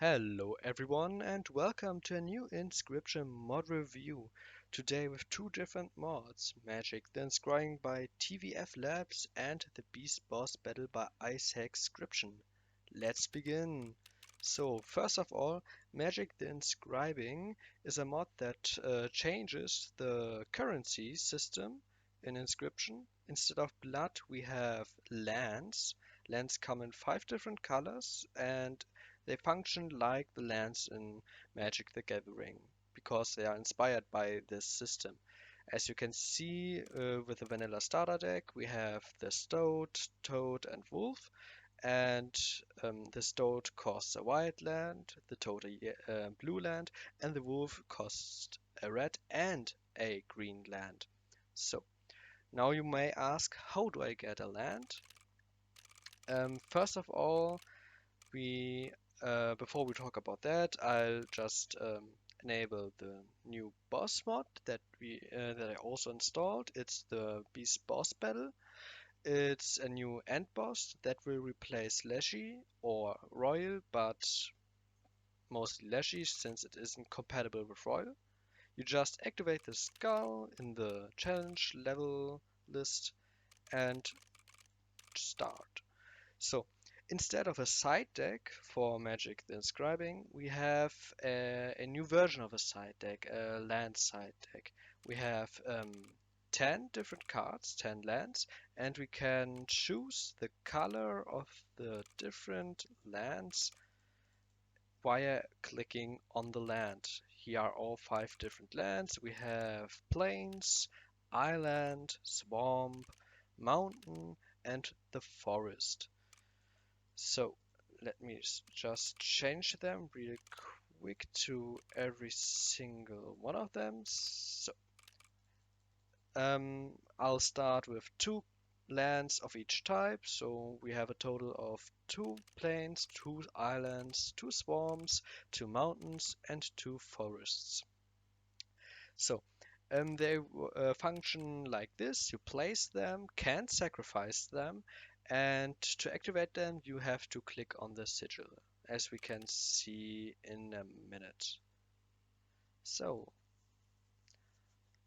Hello everyone and welcome to a new Inscryption mod review. Today with two different mods, Magic the Inscrying by TVF Labs and the Beast Boss Battle by Inscryption. Let's begin! So first of all, Magic the Inscribing is a mod that changes the currency system in Inscryption. Instead of blood we have lands. Lands come in 5 different colors and they function like the lands in Magic the Gathering because they are inspired by this system. As you can see with the vanilla starter deck, we have the Stoat, Toad, and Wolf. And the Stoat costs a white land, the Toad a blue land, and the Wolf costs a red and a green land. So now you may ask, how do I get a land? First of all, we before we talk about that, I'll just enable the new boss mod that I also installed. It's the Beast Boss Battle. It's a new end boss that will replace Leshy or Royal, but mostly Leshy since it isn't compatible with Royal. You just activate the skull in the challenge level list and start. So instead of a side deck for Magic the Inscribing, we have a new version of a side deck, a land side deck. We have 10 different cards, 10 lands, and we can choose the color of the different lands via clicking on the land. Here are all 5 different lands. We have plains, island, swamp, mountain, and the forest. So let me just change them really quick to every single one of them. So I'll start with 2 lands of each type. So we have a total of 2 plains, 2 islands, 2 swamps, 2 mountains, and 2 forests. So they function like this. You place them, can't sacrifice them, and to activate them you have to click on the sigil, as we can see in a minute. So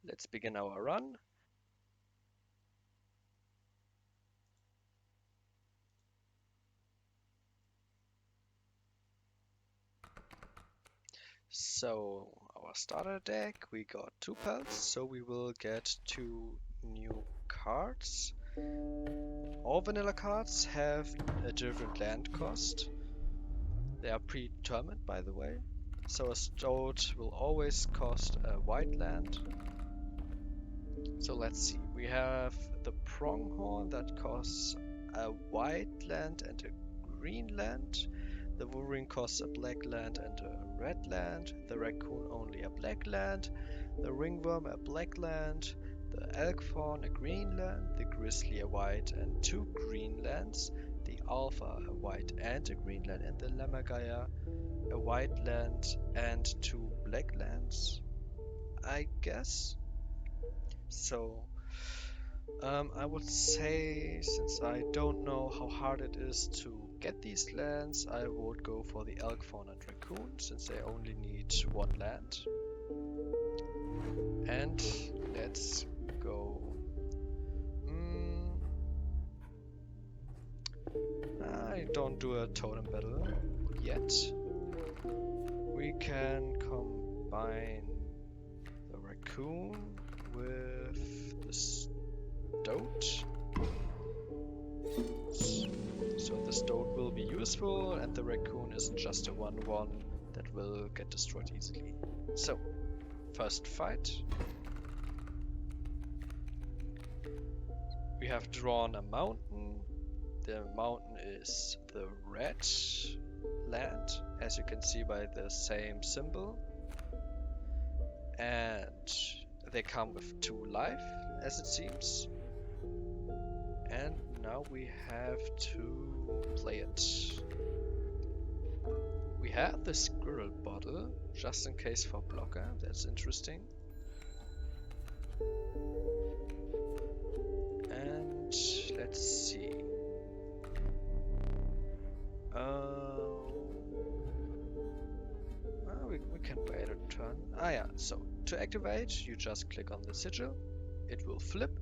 let's begin our run. So our starter deck, we got 2 pelts, so we will get 2 new cards. All vanilla cards have a different land cost. They are predetermined, by the way. So a Stoat will always cost a white land. So let's see. We have the Pronghorn that costs a white land and a green land. The Wolverine costs a black land and a red land. The Raccoon only a black land. The Ringworm a black land. The Elkthorn a green land. The Grizzly a white and 2 green lands. The Alpha a white and a green land. And the Lammergeier a white land and 2 black lands, I guess. So I would say, since I don't know how hard it is to get these lands, I would go for the Elkthorn and Raccoon, since they only need 1 land. And let's go. I don't do a totem battle yet. We can combine the Raccoon with the Stoat. So the Stoat will be useful and the Raccoon isn't just a 1-1 that will get destroyed easily. So, first fight. We have drawn a mountain. The mountain is the red land, as you can see by the same symbol. And they come with 2 life, as it seems. And now we have to play it. We have the squirrel bottle, just in case for blocker. That's interesting. And let's see. turn. Ah yeah, so to activate, you just click on the sigil, it will flip,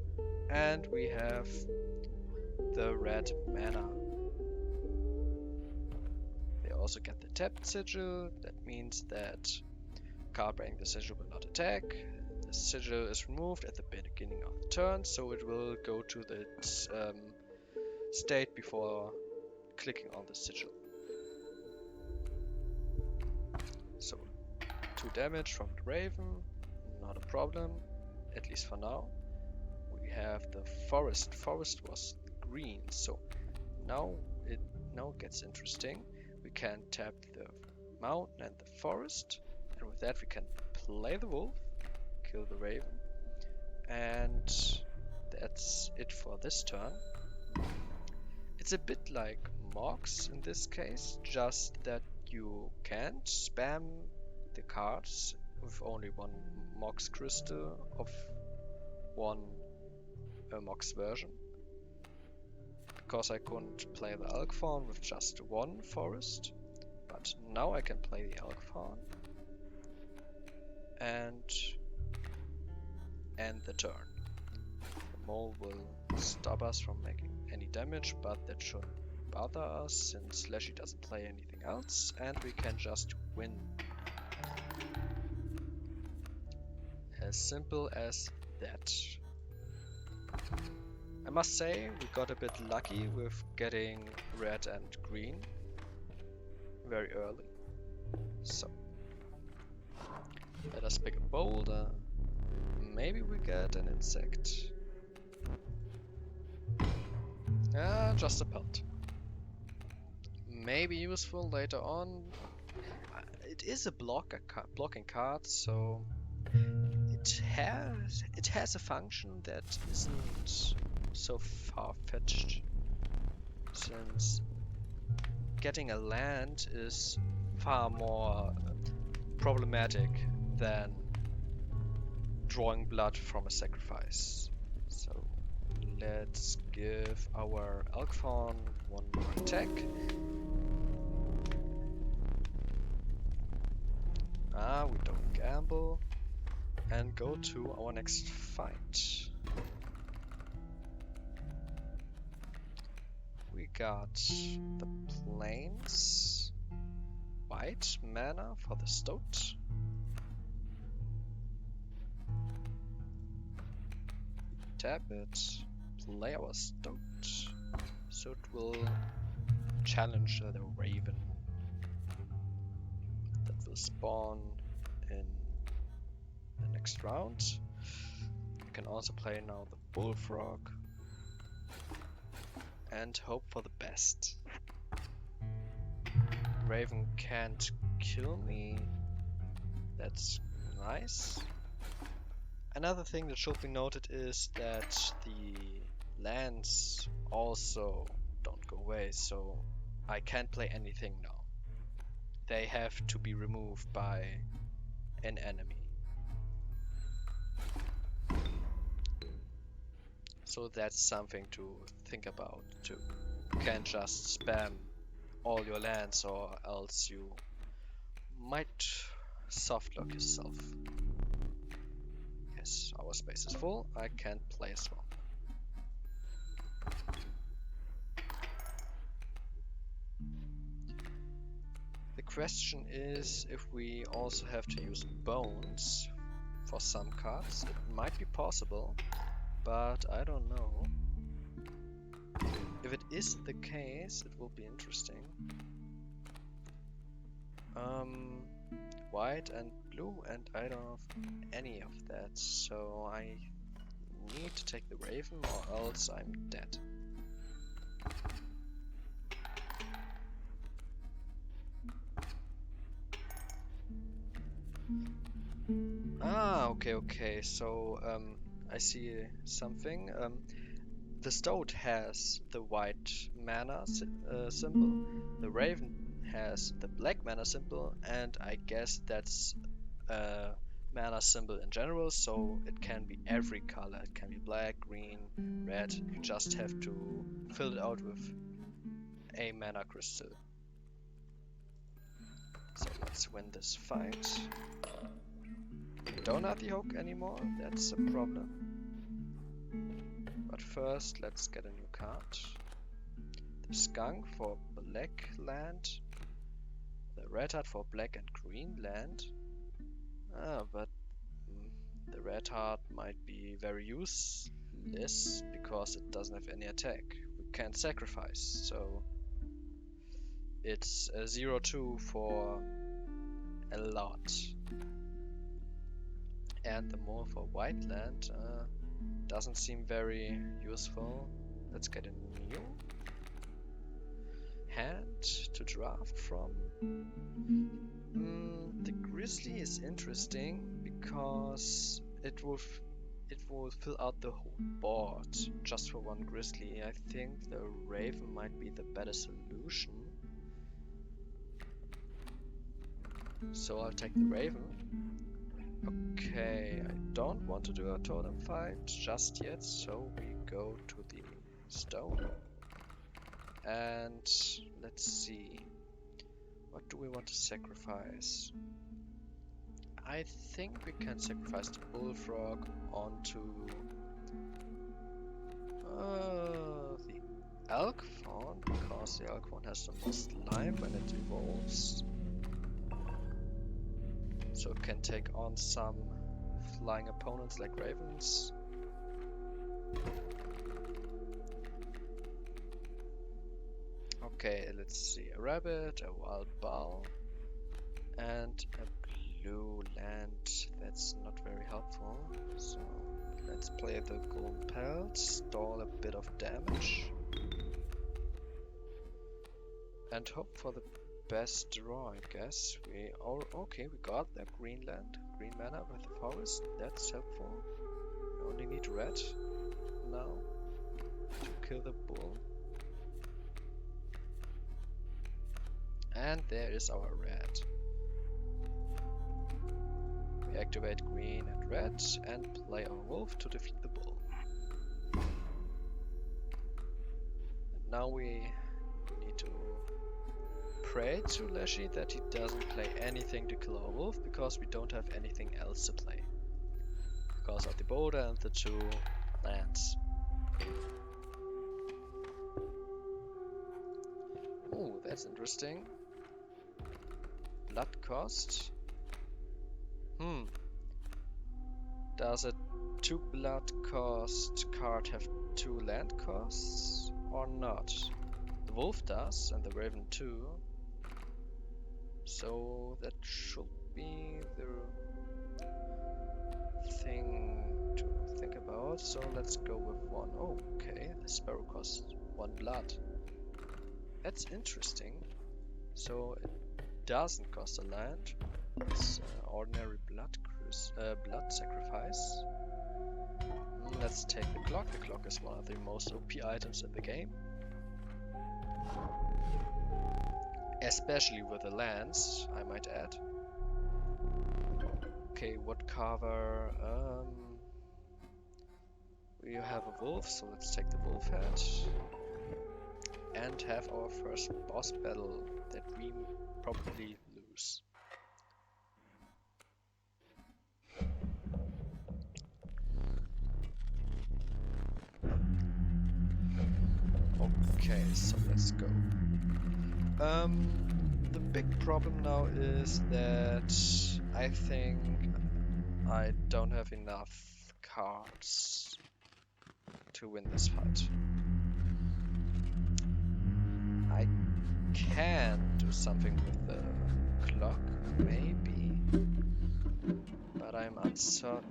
and we have the red mana. They also get the tapped sigil. That means that card bearing the sigil will not attack. The sigil is removed at the beginning of the turn, so it will go to the state before clicking on the sigil. So 2 damage from the Raven, not a problem, at least for now. We have the Forest. Forest was green, so now it gets interesting. We can tap the mountain and the forest, and with that we can play the wolf, kill the Raven, and that's it for this turn. It's a bit like Mox in this case, just that you can't spam the cards with only one Mox crystal of one Mox version. Because I couldn't play the Elk Fawn with just one forest, but now I can play the Elk Fawn and end the turn. The mole will stop us from making any damage, but that shouldn't bother us since Leshy doesn't play anything else, and we can just win. As simple as that. I must say, we got a bit lucky with getting red and green very early. So, let us pick a boulder. Maybe we get an insect. Just a pelt. Maybe useful later on. It is a blocking card, so it has a function that isn't so far-fetched, since getting a land is far more problematic than drawing blood from a sacrifice. So let's give our Elk Fawn one more attack. We don't gamble, and go to our next fight. We got the plains, white mana for the stoat. Tap it, play our stoat, so it will challenge the Raven. That will spawn in the next round. We can also play now the Bullfrog and hope for the best. Raven can't kill me. That's nice. Another thing that should be noted is that the lands also don't go away, so I can't play anything now. They have to be removed by an enemy. So that's something to think about too. You can't just spam all your lands, or else you might softlock yourself. Yes, our space is full. I can't play as well. The question is if we also have to use bones for some cards. It might be possible, but I don't know. If it is the case, it will be interesting. White and blue, and I don't have any of that, so I need to take the Raven or else I'm dead. Okay, so I see something. The stoat has the white mana symbol, the Raven has the black mana symbol, and I guess that's a mana symbol in general, so it can be every color. It can be black, green, red. You just have to fill it out with a mana crystal. So let's win this fight. don't have the hook anymore, that's a problem. But first, let's get a new card. The skunk for black land. The red heart for black and green land. But the red heart might be very useless because it doesn't have any attack. We can't sacrifice, so it's a 0-2 for a lot. And the more for white land doesn't seem very useful. Let's get a new hand to draft from. The grizzly is interesting because it will fill out the whole board just for one grizzly. I think the raven might be the better solution. So I'll take the raven. Okay, I don't want to do a totem fight just yet, so we go to the stone. And let's see. What do we want to sacrifice? I think we can sacrifice the bullfrog onto the elk fawn, because the elk fawn has the most life when it evolves. So it can take on some flying opponents like ravens. Okay, let's see. A rabbit, a wild boar, and a blue land. That's not very helpful. So let's play the golden pelt, stall a bit of damage, and hope for the best draw, I guess. Okay, we got the green land, green mana with the forest. That's helpful. We only need red now to kill the bull. And there is our red. We activate green and red and play our wolf to defeat the bull. And now we need to pray to Leshy that he doesn't play anything to kill our wolf, because we don't have anything else to play. Because of the boulder and the 2 lands. Oh, that's interesting. Blood cost. Does a 2 blood cost card have 2 land costs or not? The wolf does, and the raven too. So that should be the thing to think about. So let's go with 1. Oh, okay, the sparrow costs 1 blood. That's interesting. So it doesn't cost a land. It's ordinary blood sacrifice. Let's take the clock. The clock is one of the most OP items in the game. Especially with the lands, I might add. Okay, what cover? We have a wolf, so let's take the wolf head. And have our first boss battle that we probably lose. Okay, so let's go. The big problem now is that I think I don't have enough cards to win this fight. I can do something with the clock, maybe, but I'm uncertain.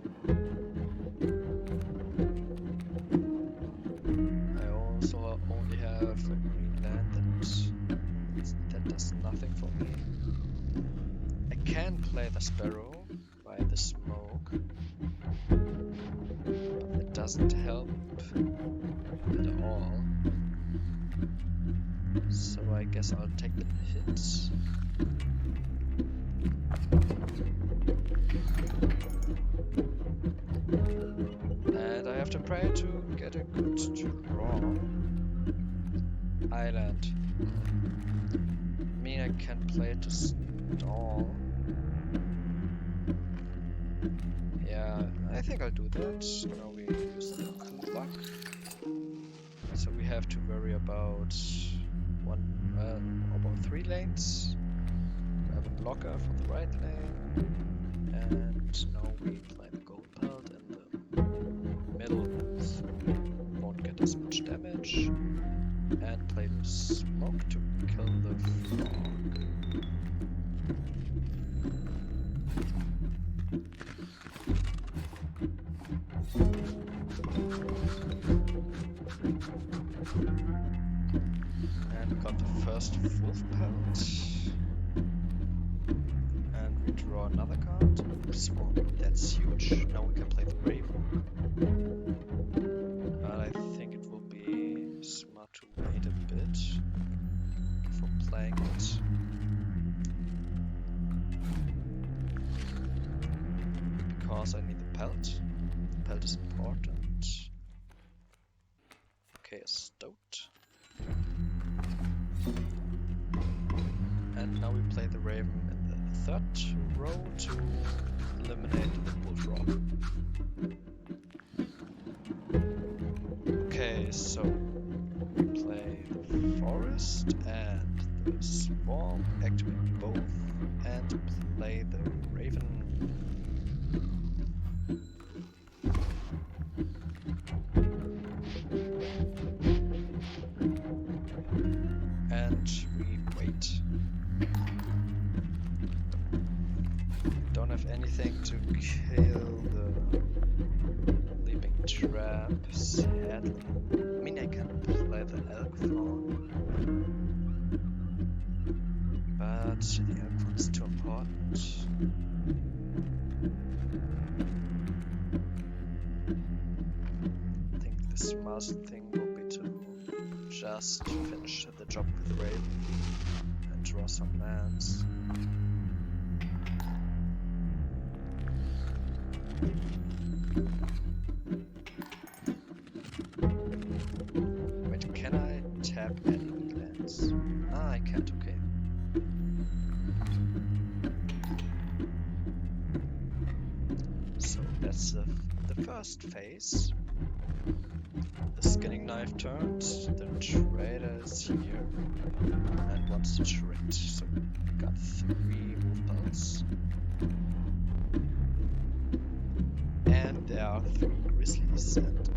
I also only have a green land that does nothing for me. I can play the sparrow by the smoke, but it doesn't help at all. So I guess I'll take the hits. And I have to pray to get a good draw. Island. I mean, I can play it to stall. but now we use the clock. So we have to worry about about 3 lanes. We have a blocker for the right lane, and now we play the gold belt in the middle, so won't get as much damage, and play the smoke to kill the frog. And we got the first wolf pelt. And we draw another card. Oops, well, that's huge. Now we can play the raven. But I think it will be smart to wait a bit before playing it. Because I need the pelt. The pelt is important. Okay, a stoat. And now we play the raven in the third row to eliminate the bullfrog. Okay, so we play the forest and the swarm, activate both, and play the raven. And we wait. Don't have anything to kill the leaping trap, sadly. I mean, I can play the elk fawn, but the elk fawn is too important. I think the smartest thing will be to just finish the job with Raven and draw some lands. Wait, can I tap any lands? Ah, I can't, okay. So that's the first phase. The skinning knife turns, the trader is here and wants to trade. So we got 3 wolf pelts. And there are 3 grizzlies, and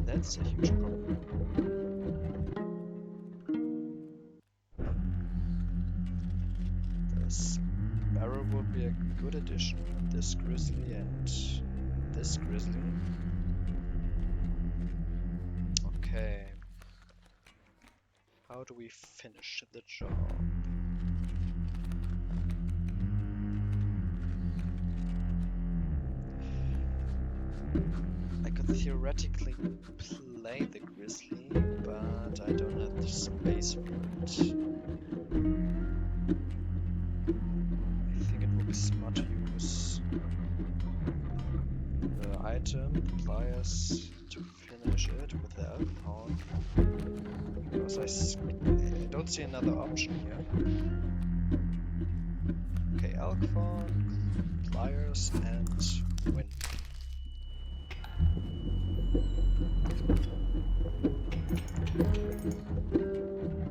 that's a huge problem. The sparrow would be a good addition, this grizzly and this grizzly. Okay. How do we finish the job? I could theoretically play the grizzly, but I don't have the space for it. I think it would be smart to use the item, the pliers, to finish it with the elk pawn, because I don't see another option here. Okay, elk pawn, pliers, and win.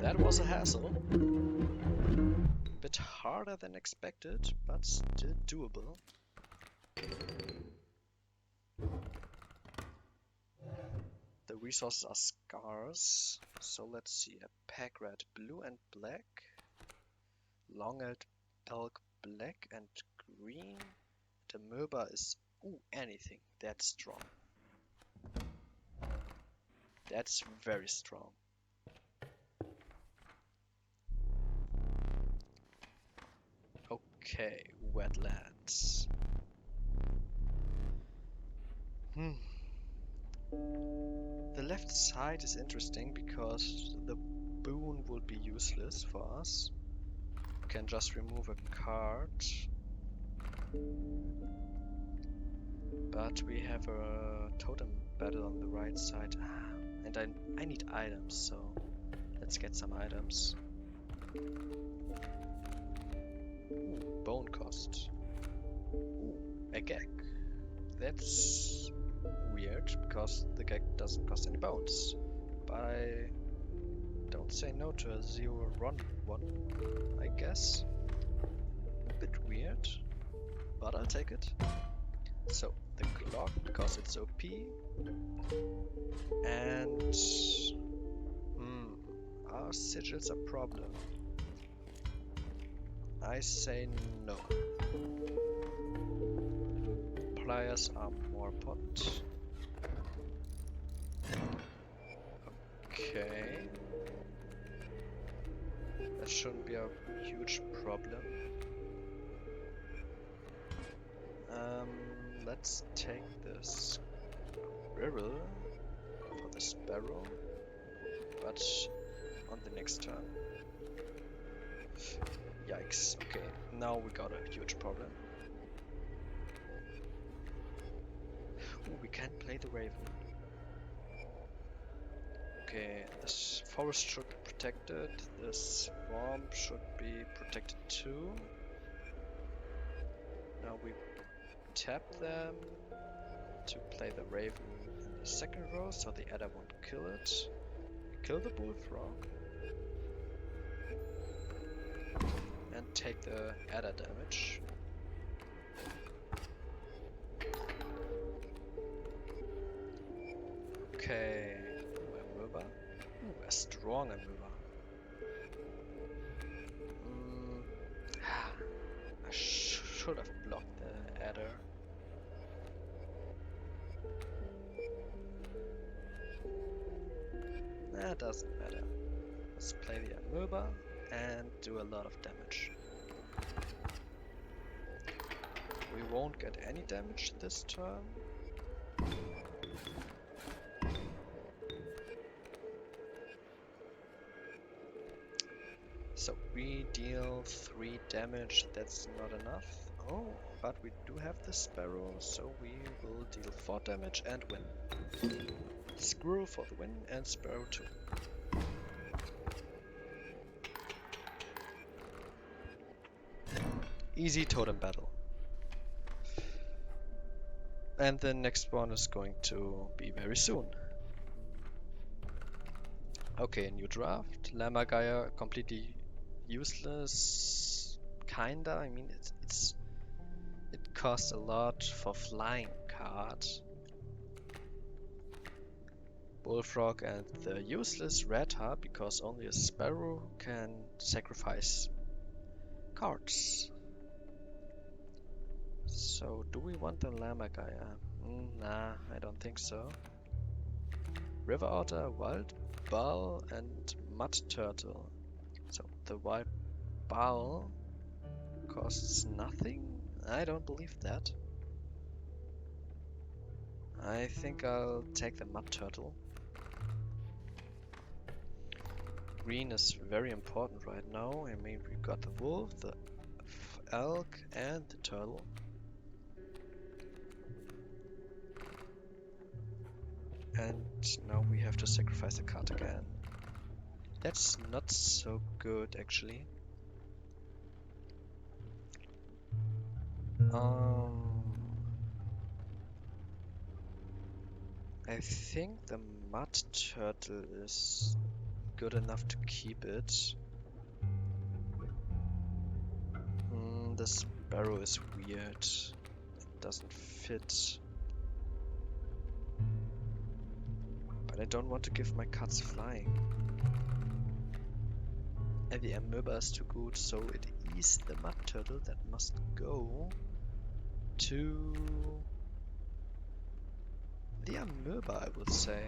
That was a hassle. Bit harder than expected, but still doable. The resources are scarce, so let's see. A pack rat blue and black, long-haired elk black and green. The Möba is anything. That's strong. That's very strong. Okay, wetlands. The left side is interesting because the boon would be useless for us. We can just remove a card. But we have a totem battle on the right side. And I need items, so let's get some items. Bone cost. A gag. That's weird, because the gag doesn't cost any bones. But I don't say no to a 0 run one, I guess. A bit weird, but I'll take it. So, the clock, because it's OP. And... are sigils a problem? I say no. Pliers are more potent. Okay. That shouldn't be a huge problem. Let's take this squirrel for the sparrow, but on the next turn. Yikes, okay, now we got a huge problem. Ooh, we can't play the raven. Okay, this forest should be protected, this swamp should be protected too. Now we tap them to play the raven in the second row, so the adder won't kill it. We kill the bullfrog and take the adder damage. Okay, amoeba. Ooh, a strong amoeba. I should have blocked the adder. That doesn't matter. Let's play the amoeba and do a lot of damage. We won't get any damage this turn. So we deal 3 damage, that's not enough. Oh, but we do have the sparrow, so we will deal 4 damage and win. Squirrel for the win and sparrow too. Easy totem battle. And the next one is going to be very soon. Okay, new draft. Lammergeier completely useless. Kinda. I mean, it costs a lot for flying cards. Bullfrog and the useless red heart, because only a sparrow can sacrifice cards. So, do we want the Lammergeier? Nah, I don't think so. River otter, wild bull, and mud turtle. So, the wild bull costs nothing? I don't believe that. I think I'll take the mud turtle. Green is very important right now. I mean, we got the wolf, the elk, and the turtle. And now we have to sacrifice a card again. That's not so good, actually. I think the mud turtle is good enough to keep it. The sparrow is weird. It doesn't fit. But I don't want to give my cards flying. And the amoeba is too good, so it is the mud turtle that must go to the amoeba, I would say.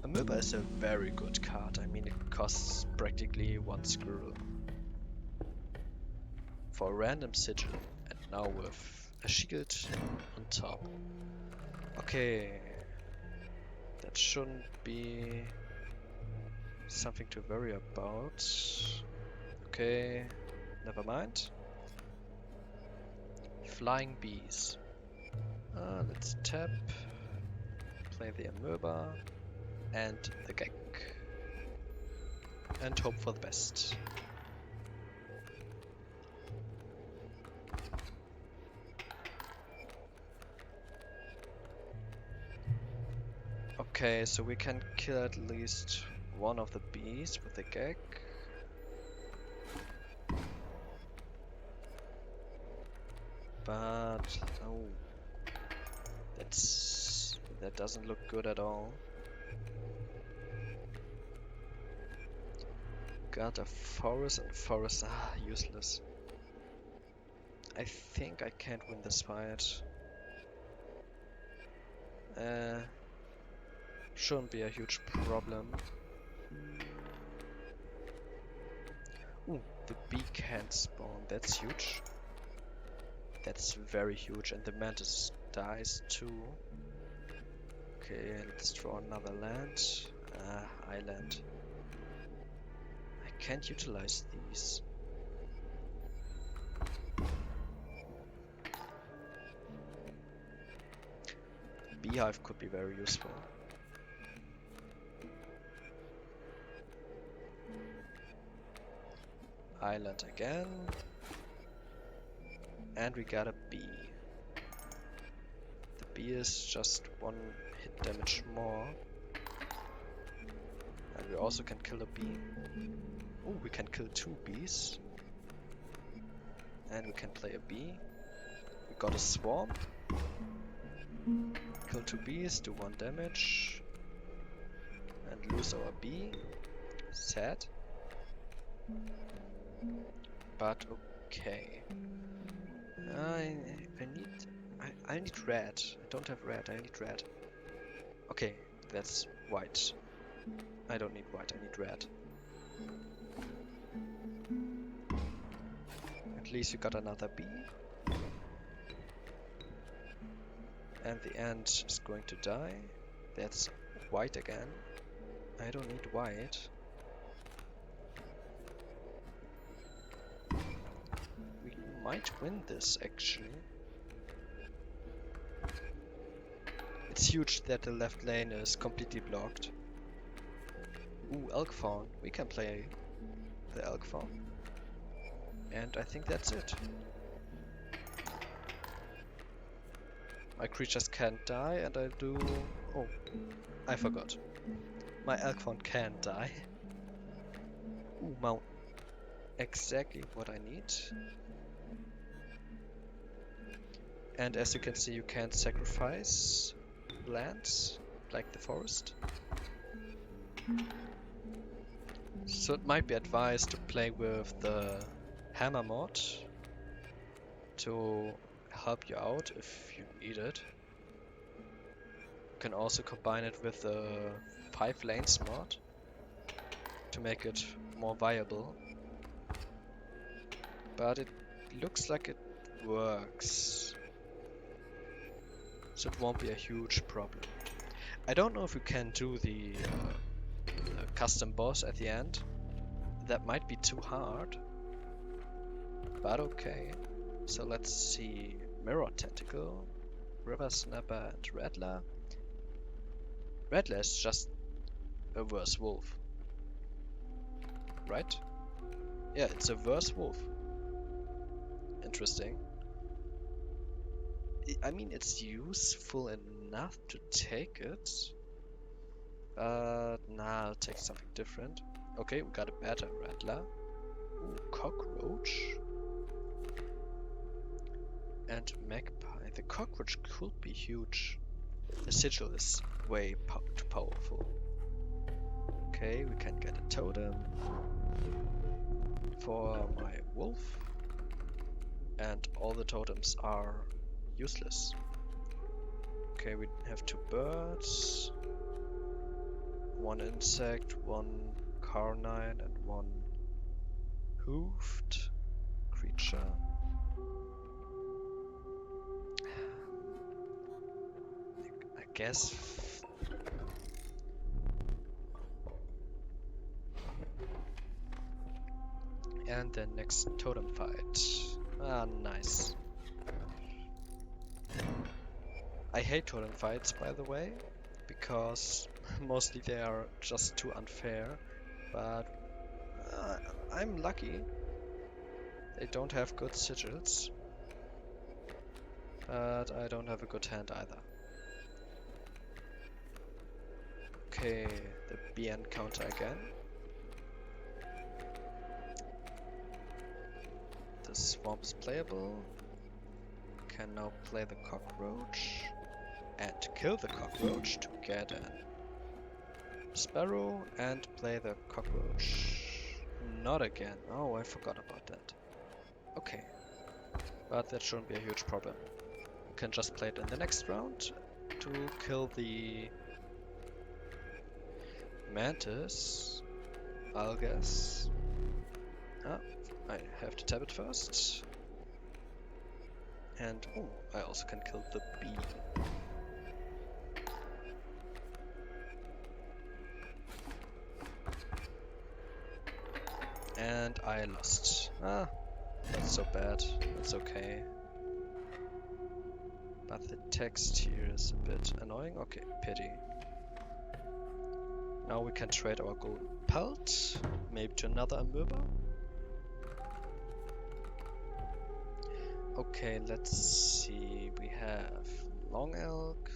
Amoeba is a very good card. I mean, it costs practically 1 squirrel for a random sigil, and now with a shield on top. Okay, that shouldn't be something to worry about. Okay, never mind. Flying bees. Let's tap, play the amoeba and the gek, and hope for the best. Okay, so we can kill at least one of the bees with the gag. But oh, that doesn't look good at all. Got a forest and forest, useless. I think I can't win this fight. Shouldn't be a huge problem. Ooh, the bee can't spawn, that's huge. That's very huge, and the mantis dies too. Okay, let's draw another land. Island. I can't utilize these. Beehive could be very useful. Island again. And we got a bee. The bee is just one hit damage more. And we also can kill a bee. Oh, we can kill 2 bees. And we can play a bee. We got a swarm. Kill 2 bees, do 1 damage. And lose our bee. Sad. But okay. I need red. I don't have red, I need red. Okay, that's white. I don't need white, I need red. At least you got another bee. And the ant is going to die. That's white again. I don't need white. We might win this actually. It's huge that the left lane is completely blocked. Ooh, elk fawn. We can play the elk fawn. And I think that's it. My creatures can't die, and I do... Oh, I forgot. My elk fawn can die. Ooh, mountain. Exactly what I need. And as you can see, you can't sacrifice lands, like the forest. So it might be advised to play with the hammer mod to help you out if you need it. You can also combine it with the 5 lanes mod to make it more viable. But it looks like it works. So it won't be a huge problem. I don't know if you can do the custom boss at the end. That might be too hard. But okay. So let's see. Mirror Tentacle, River Snapper and Rattler. Rattler is just a worse wolf. Right? Yeah, it's a worse wolf. Interesting. I mean, it's useful enough to take it. But nah, I'll take something different. Okay, we got a better Rattler. Ooh, Cockroach. And Magpie. The Cockroach could be huge. The Sigil is way too powerful. Okay, we can get a totem for my wolf. And all the totems are useless. Okay, we have 2 birds, 1 insect, 1 carnine, and 1 hoofed creature. I guess. And the next totem fight. Ah, nice. I hate totem fights, by the way, because mostly they are just too unfair, but I'm lucky. They don't have good sigils, but I don't have a good hand either. Okay, the BN counter again. The swamp is playable. Can now play the cockroach and kill the cockroach to get a sparrow and play the cockroach. Not again. Oh, I forgot about that. Okay, but that shouldn't be a huge problem. We can just play it in the next round to kill the mantis, I'll guess. Ah, I have to tap it first. And oh, I also can kill the bee. And I lost. Ah, not so bad. That's okay. But the text here is a bit annoying. Okay, pity. Now we can trade our golden pelt, maybe to another amoeba. Okay, let's see. We have long elk,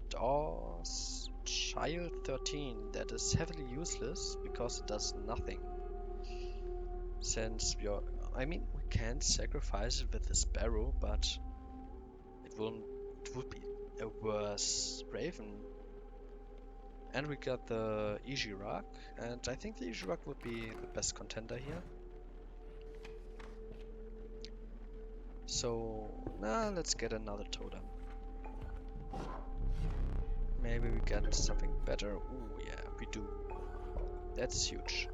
Dawes, child 13. That is heavily useless because it does nothing. Since I mean, we can sacrifice it with the sparrow, but it would be a worse raven. And we got the Ijirak, and I think the Ijirak would be the best contender here. So, let's get another totem. Maybe we get something better. Ooh, yeah, we do. That's huge.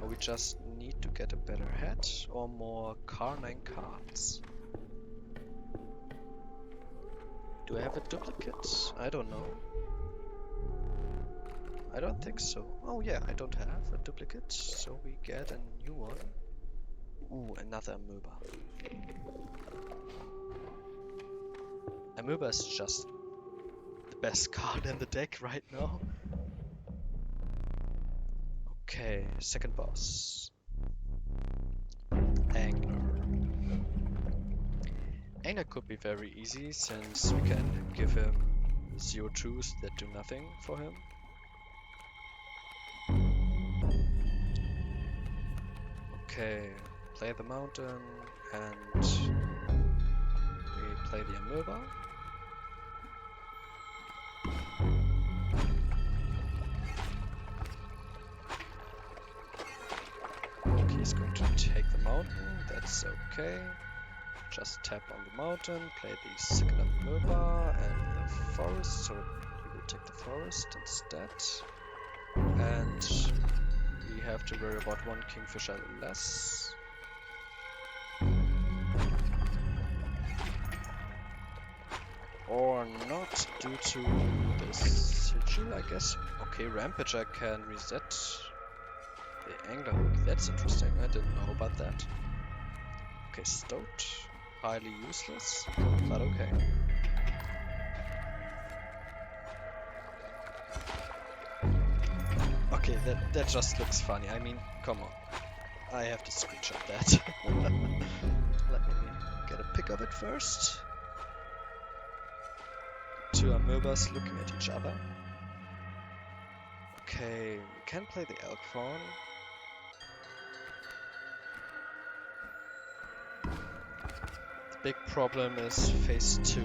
We just need to get a better head or more Car9 cards. Do I have a duplicate? I don't know. I don't think so. Oh yeah, I don't have a duplicate, so we get a new one. Ooh, another amoeba. Amoeba is just the best card in the deck right now. Okay, second boss. Angler. Angler could be very easy since we can give him 0-2s that do nothing for him. Okay, play the mountain and we play the amoeba. Okay, he's going to take the mountain, that's okay. Just tap on the mountain, play the second amoeba and the forest, so he will take the forest instead. And we have to worry about one kingfisher less. Or not, due to this sigil, I guess. Okay, Rampager can reset the angler hook. That's interesting, I didn't know about that. Okay, Stoat. Highly useless, but okay. Okay, that just looks funny. I mean, come on. I have to screenshot that. Let me get a pic of it first. Two amoebas looking at each other. Okay, we can play the elk fawn. The big problem is phase 2.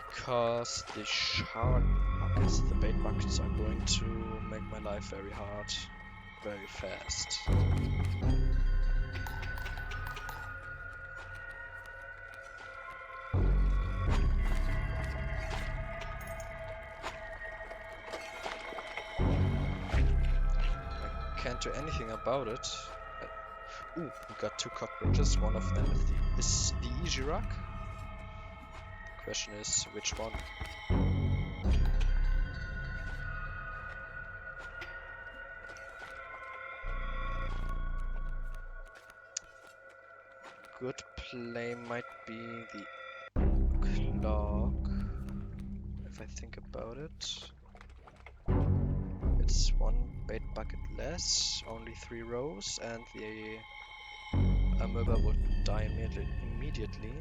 Because the shark buckets, the bait buckets, are going to make my life very hard, very fast. I can't do anything about it. Ooh, we got 2 cockroaches. One of them is the Ijirak. Question is, which one? Good play might be the clock, if I think about it. It's 1 bait bucket less, only 3 rows, and the amoeba would die immediately.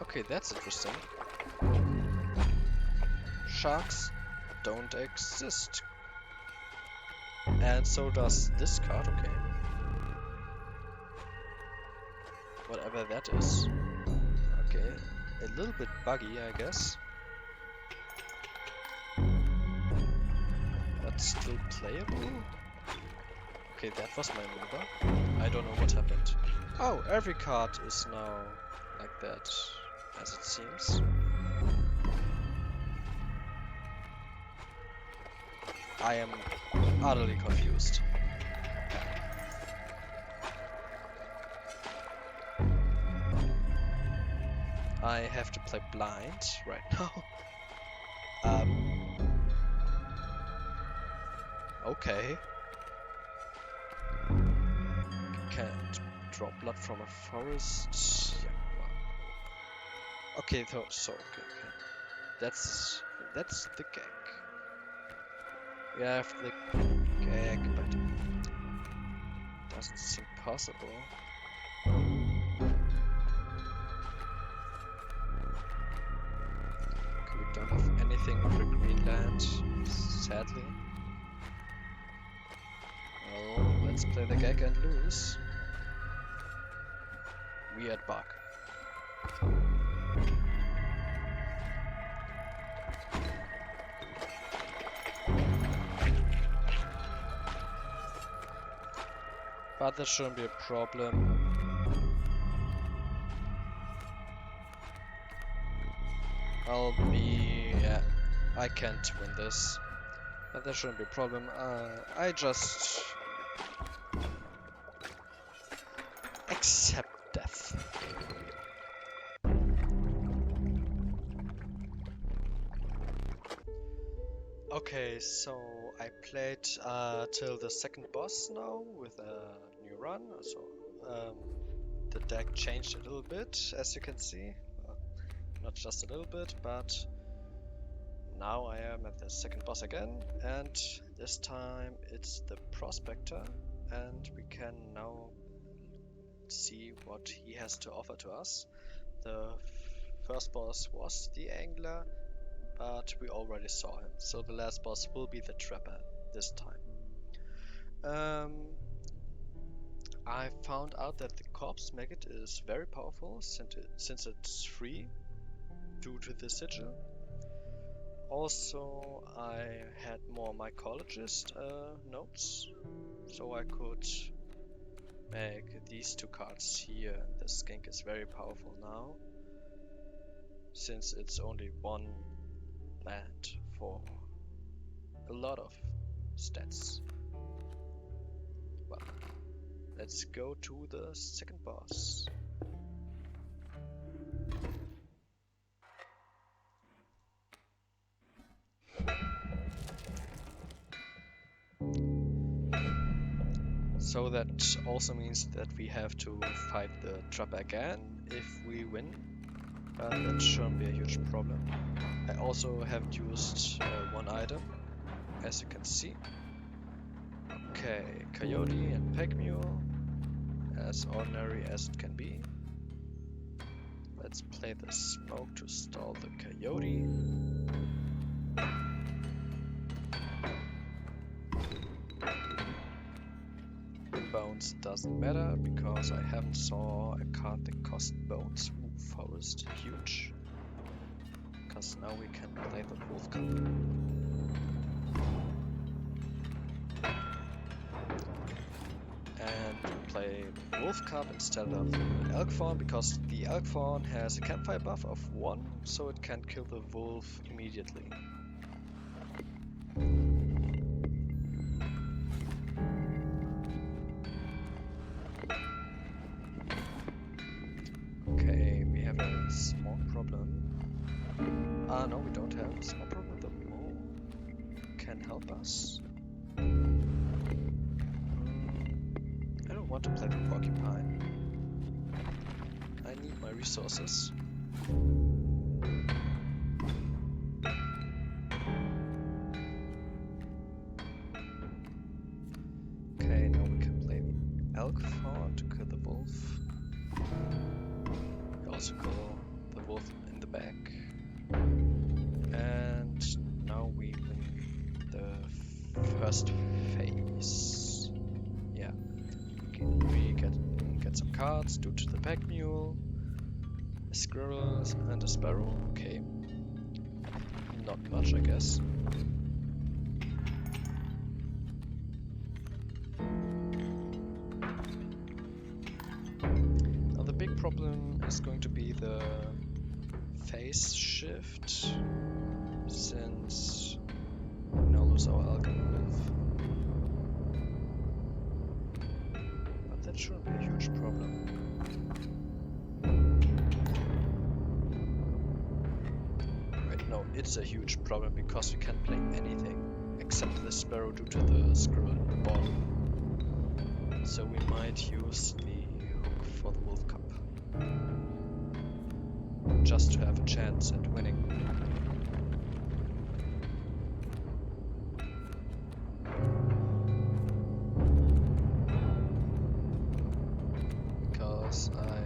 Okay, that's interesting. Sharks don't exist. And so does this card, okay. Whatever that is. Okay, a little bit buggy, I guess. But still playable? Okay, that was my mover. I don't know what happened. Oh, every card is now like that, as it seems. I am utterly confused. I have to play blind right now. Okay. Can't draw blood from a forest. Yeah, well. Okay, so okay. That's the gag. We have the gag, but doesn't seem possible. Okay, we don't have anything with a green land, sadly. Well, let's play the gag and lose. Weird bug. But that shouldn't be a problem. Yeah, I can't win this. But that shouldn't be a problem. I just accept death. Okay, so I played till the second boss now with a new run. So the deck changed a little bit, as you can see. Not just a little bit, but now I am at the second boss again, and this time it's the Prospector, and we can now see what he has to offer to us. The first boss was the Angler, but we already saw him, so the last boss will be the Trapper this time. I found out that the Corpse Maggot is very powerful since it's free due to the sigil. Also, I had more mycologist notes, so I could make these two cards here. The Skink is very powerful now, since it's only one land for a lot of stats. Well, let's go to the second boss. So that also means that we have to fight the Trapper again if we win, but that shouldn't be a huge problem. I also haven't used one item, as you can see. Okay, Coyote and Pack Mule, as ordinary as it can be. Let's play the Smoke to stall the Coyote. Bones doesn't matter because I haven't saw a card that cost bones. Ooh, Forest, huge. Because now we can play the Wolf Cup. And play the Wolf Cup instead of the Elk Fawn because the Elk Fawn has a campfire buff of 1, so it can kill the wolf immediately. No, we don't have a small problem. The mole can help us. I don't want to play the porcupine. I need my resources. Okay, now we can play the elk fawn to kill the wolf. We also kill the wolf in the back. And now we win the first phase. Yeah, we get some cards due to the pack mule, a squirrel and a sparrow. Okay, not much, I guess. Now the big problem is going to be the phase shift, since we now lose our elk and wolf. But that shouldn't be a huge problem. Wait, no, it's a huge problem because we can't play anything except the sparrow due to the squirrel in the bottom. So we might use the hook for the wolf cup, just to have a chance at winning. Because I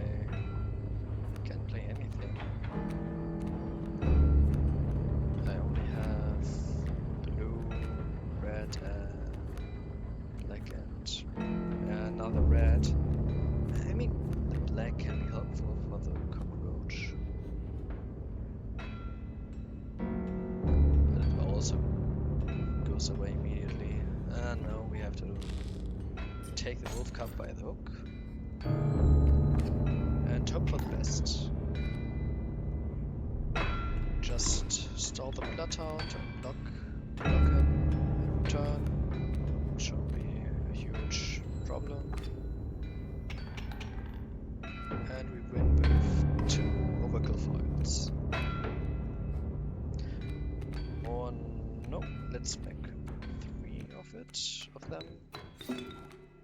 can't play anything. I only have blue, red, and black, and another red. I mean, the black can be helpful for the cockroach. But it also goes away immediately. And now we have to take the wolf cup by the hook and hope for the best. Just stall the bloodhound and block him and return. Shouldn't be a huge problem. And we win with 2 overkill foils. Or no, let's make 3 of them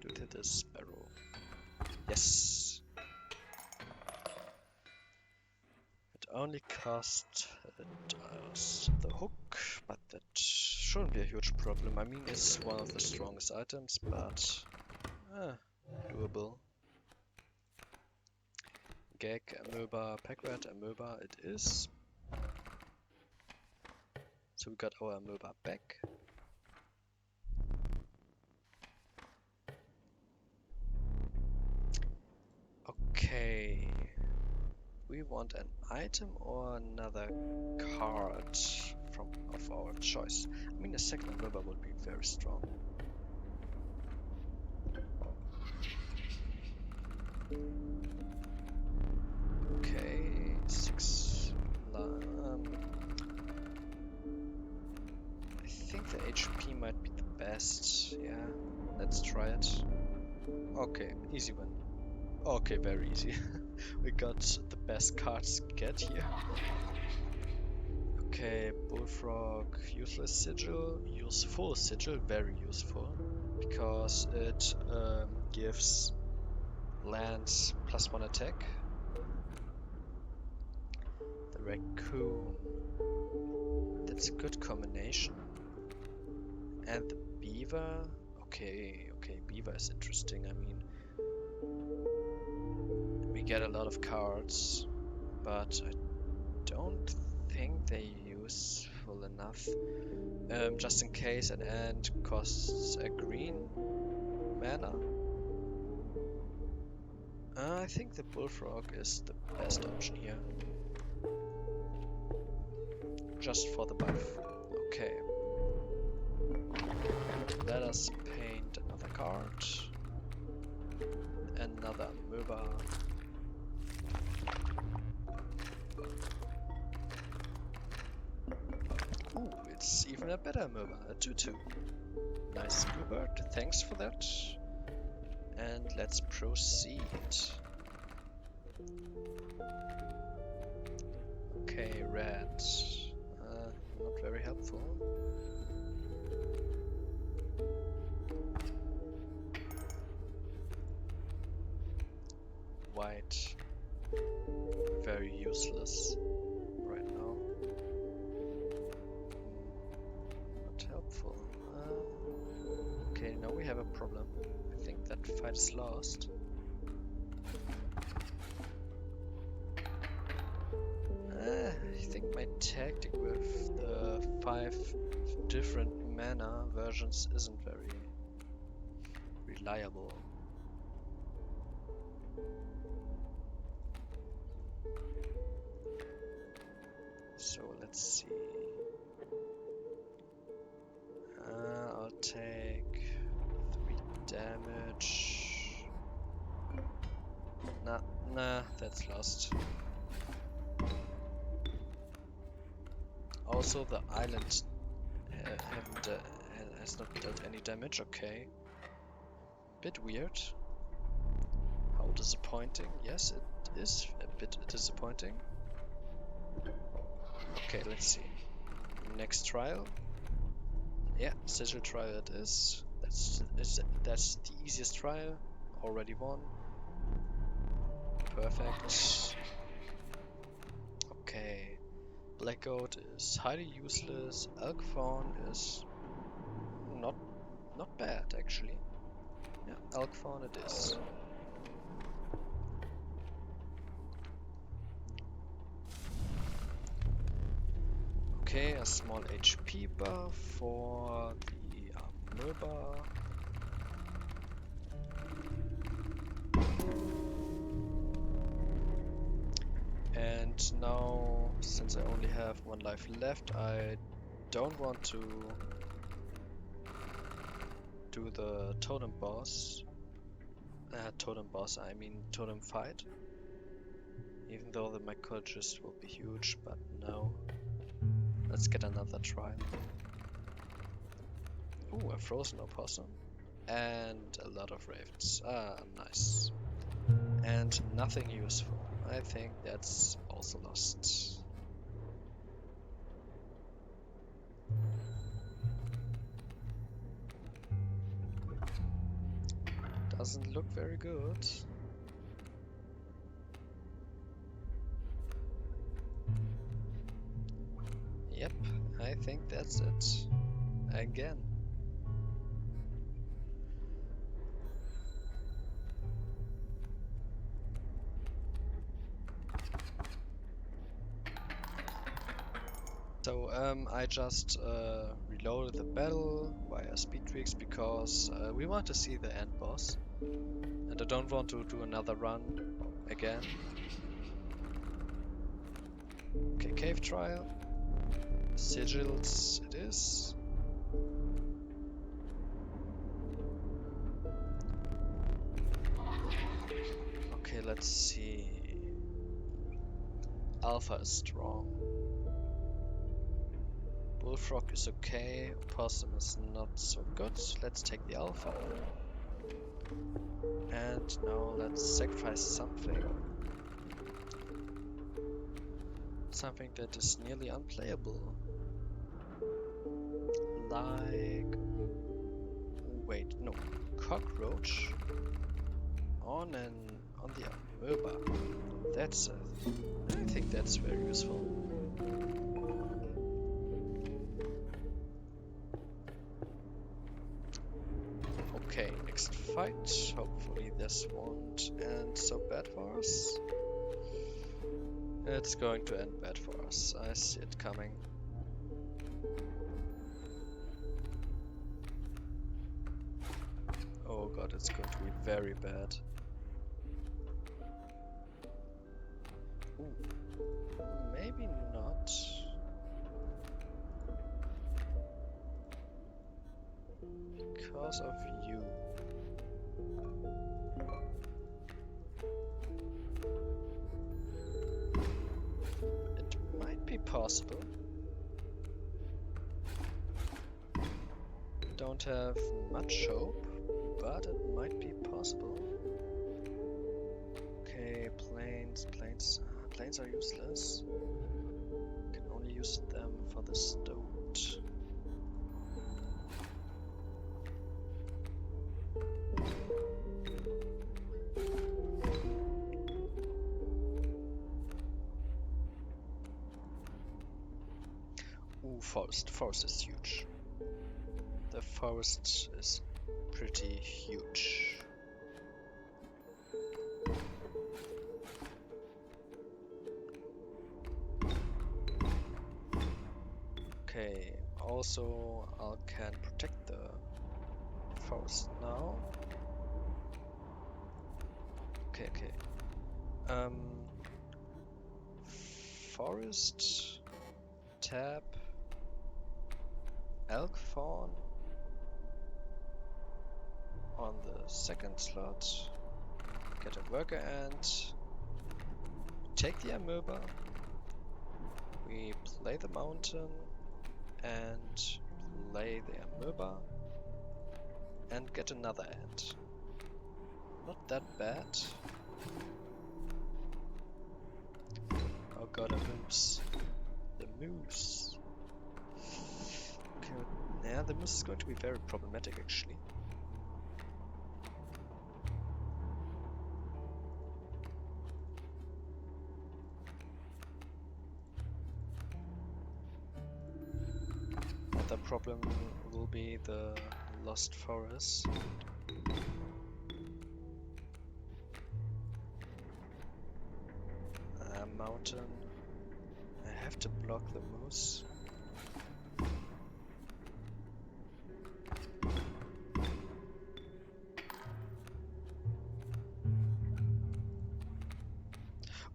due to the sparrow. Yes. It only cost us the hook, but that shouldn't be a huge problem. I mean, it's one of the strongest items, but doable. Gag, amoeba, pack rat, amoeba it is. So we got our amoeba back. Okay. We want an item or another card of our choice. I mean, a second amoeba would be very strong. Okay, 6. I think the HP might be the best. Yeah, let's try it. Okay, easy win. Okay, very easy. We got the best cards to get here. Okay, bullfrog, useless sigil, useful sigil, very useful, because it gives lands +1 attack. The raccoon, that's a good combination. And the beaver, okay, beaver is interesting. I mean, we get a lot of cards, but I don't think they're useful enough. Just in case an ant costs a green mana. I think the bullfrog is the best option here. Just for the buff. Okay. Let us paint another card. Another amoeba. Ooh, it's even a better amoeba, a 2/2. Nice, Bluebird, thanks for that. And let's proceed. Okay, red. Not very helpful. White. very useless right now. Not helpful. Okay, now we have a problem. I think that fight is lost. I think my tactic with the 5 different mana versions isn't very reliable. So let's see. I'll take 3 damage. Nah, that's lost. Also, the island has not dealt any damage. Okay, bit weird. How disappointing. Yes, it is a bit disappointing. Okay, let's see. Next trial. Yeah, sigil trial it is. That's the easiest trial. Already won. Perfect. Okay. Black Goat is highly useless. Elk Fawn is not bad actually. Yeah, Elk Fawn it is. Okay, a small HP buff for the amoeba. And now, since I only have 1 life left, I don't want to do the totem boss. I mean totem fight. Even though the mycologist will be huge, but no. Let's get another try. Ooh, a frozen opossum. And a lot of ravens. Ah, nice. And nothing useful. I think that's also lost. Doesn't look very good. Yep, I think that's it. Again. So I just reloaded the battle via speed tweaks because we want to see the end boss. And I don't want to do another run again. Okay, cave trial. Sigils it is. Okay, let's see. Alpha is strong. Bullfrog is okay. Opossum is not so good. Let's take the alpha. And now let's sacrifice something. Something that is nearly unplayable. Like... Wait, no. Cockroach on the amoeba. That's I think that's very useful. Okay, next fight. Hopefully this won't end so bad for us. It's going to end bad for us. I see it coming. Oh god, it's going to be very bad. Ooh, maybe not. Because of you. It might be possible. Don't have much hope, but it might be possible. Okay, planes are useless. Can only use them for the stoat. forest. Forest is huge. The forest is pretty huge. Okay, also I can protect the forest now. Okay. Forest, tab, elk fawn on the second slot, get a worker ant, take the amoeba, we play the mountain and play the amoeba and get another ant. Not that bad. Oh god, a moose. The moose. Okay, yeah, the moose is going to be very problematic actually. Another problem will be the lost forest. Mountain. I have to block the moose.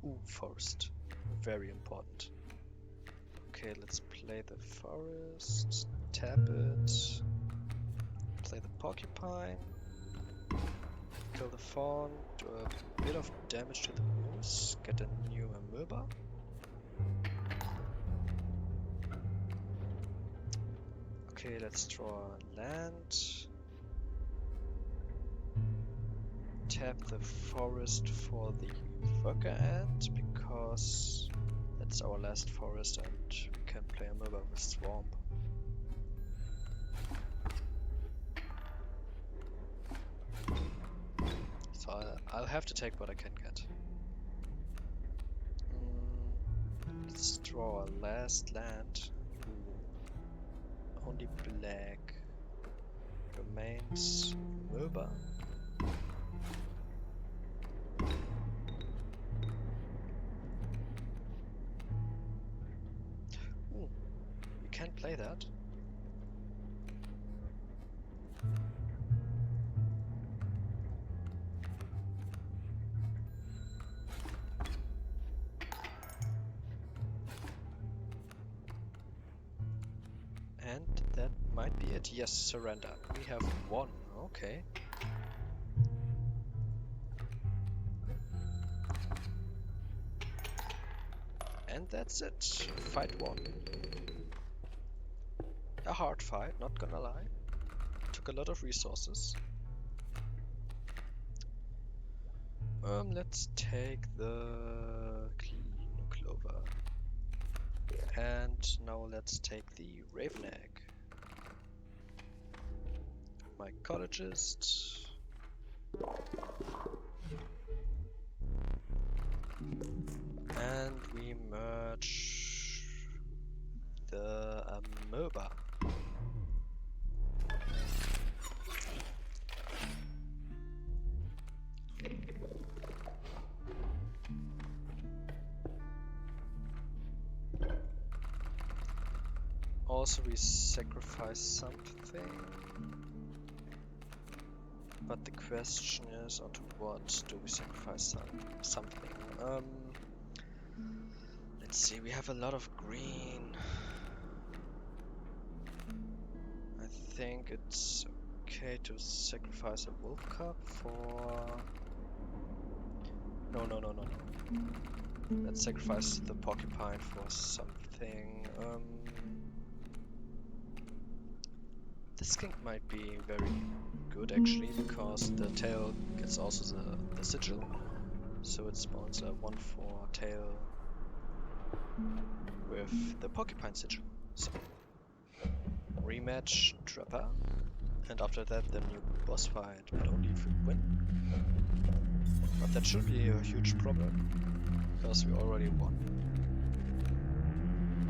Ooh, forest. Very important. Okay, let's play the forest, tap it, play the porcupine, kill the fawn, do a bit of damage to the moose, get a new amoeba. Okay, let's draw land. Tap the forest for the worker ant because that's our last forest and we can play amoeba with swamp. So I'll have to take what I can get. Let's draw a last land. Only black remains amoeba. Ooh, we can't play that. And that might be it. Yes, surrender. We have won. Okay. And that's it. Fight won. A hard fight, not gonna lie. Took a lot of resources. Let's take the clean clover. And now let's take the raven egg. Mycologist. And we merge the amoeba. Also we sacrifice something. But the question is, onto what do we sacrifice something? Let's see, we have a lot of green. I think it's okay to sacrifice a wolf cub for... No. Let's sacrifice the porcupine for something. This skink might be very good actually, because the tail gets also the sigil, so it spawns a 1/4 tail with the porcupine sigil. So rematch Trapper, and after that the new boss fight, but only if we win. But that should be a huge problem, because we already won.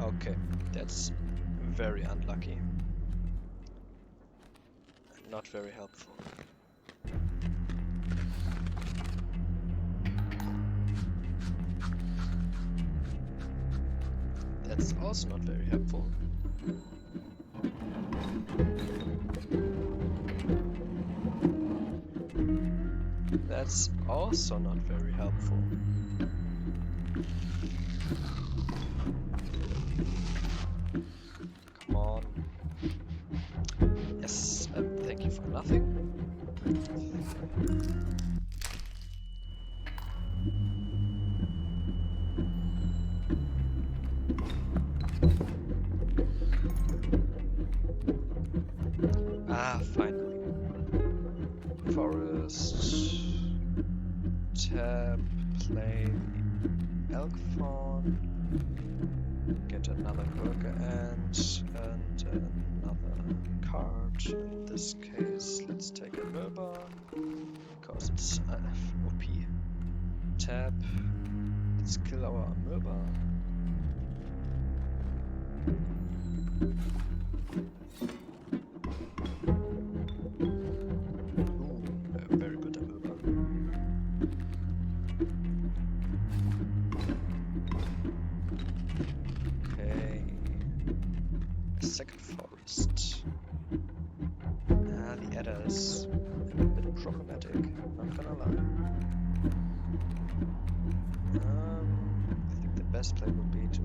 Okay, that's very unlucky. Not very helpful. That's also not very helpful. That's also not very helpful. Come on. Yes, thank you for nothing. Ah, finally. Forest. Tab. Play elk fawn. Get another worker ant and another card. In this case, let's take a Merba because it's OP. Tab. Let's kill our Merba. Ooh, very good Amoeba. Okay. Second forest. The adder is a bit problematic, not gonna lie. I think the best play would be to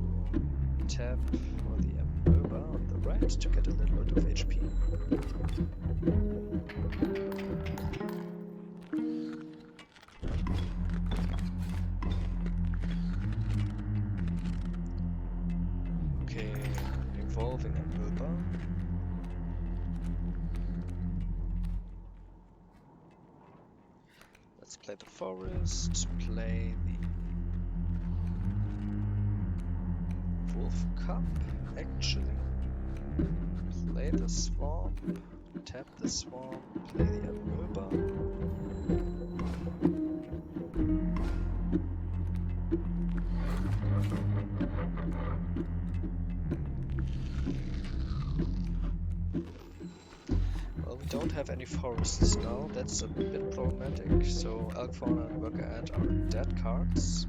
tap for the Amoeba on the right to get a little bit of HP. Okay, evolving Amoeba. Let's play the forest, play the wolf cup, actually. Play the swamp, tap the swamp, play the Amoeba. Well, we don't have any forests now, that's a bit problematic, so elk fauna and worker ant are dead cards.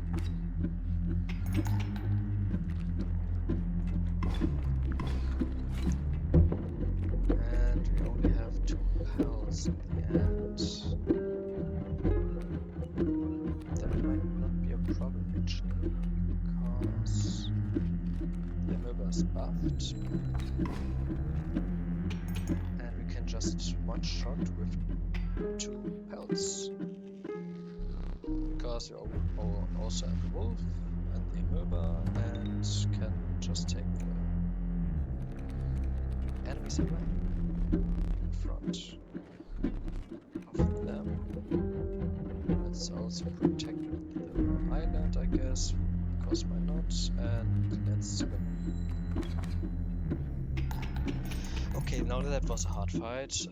And we only have 2 pals in the end. That might not be a problem actually, because the Amoeba is buffed. And we can just one-shot with 2 pelts. Because we also have the wolf and the Amoeba and can just take the enemies away in front of them. Let's also protect the island, I guess, because why not? And let's swim. Okay, now that was a hard fight.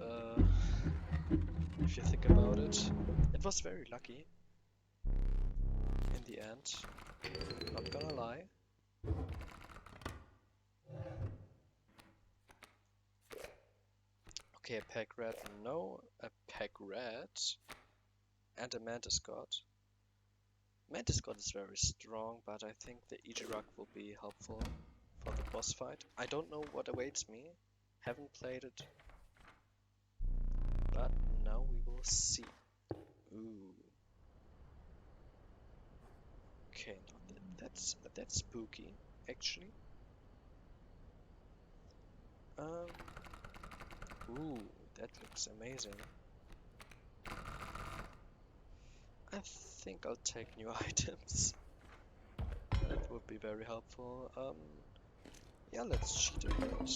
If you think about it, it was very lucky in the end. Not gonna lie. Okay, a pack rat, no, a pack rat, and a mantis god. Mantis god is very strong, but I think the Ejirag will be helpful for the boss fight. I don't know what awaits me, haven't played it, but now we will see. Ooh. Okay, now that's spooky, actually. Ooh, that looks amazing. I think I'll take new items. That would be very helpful. Yeah, let's cheat a bit.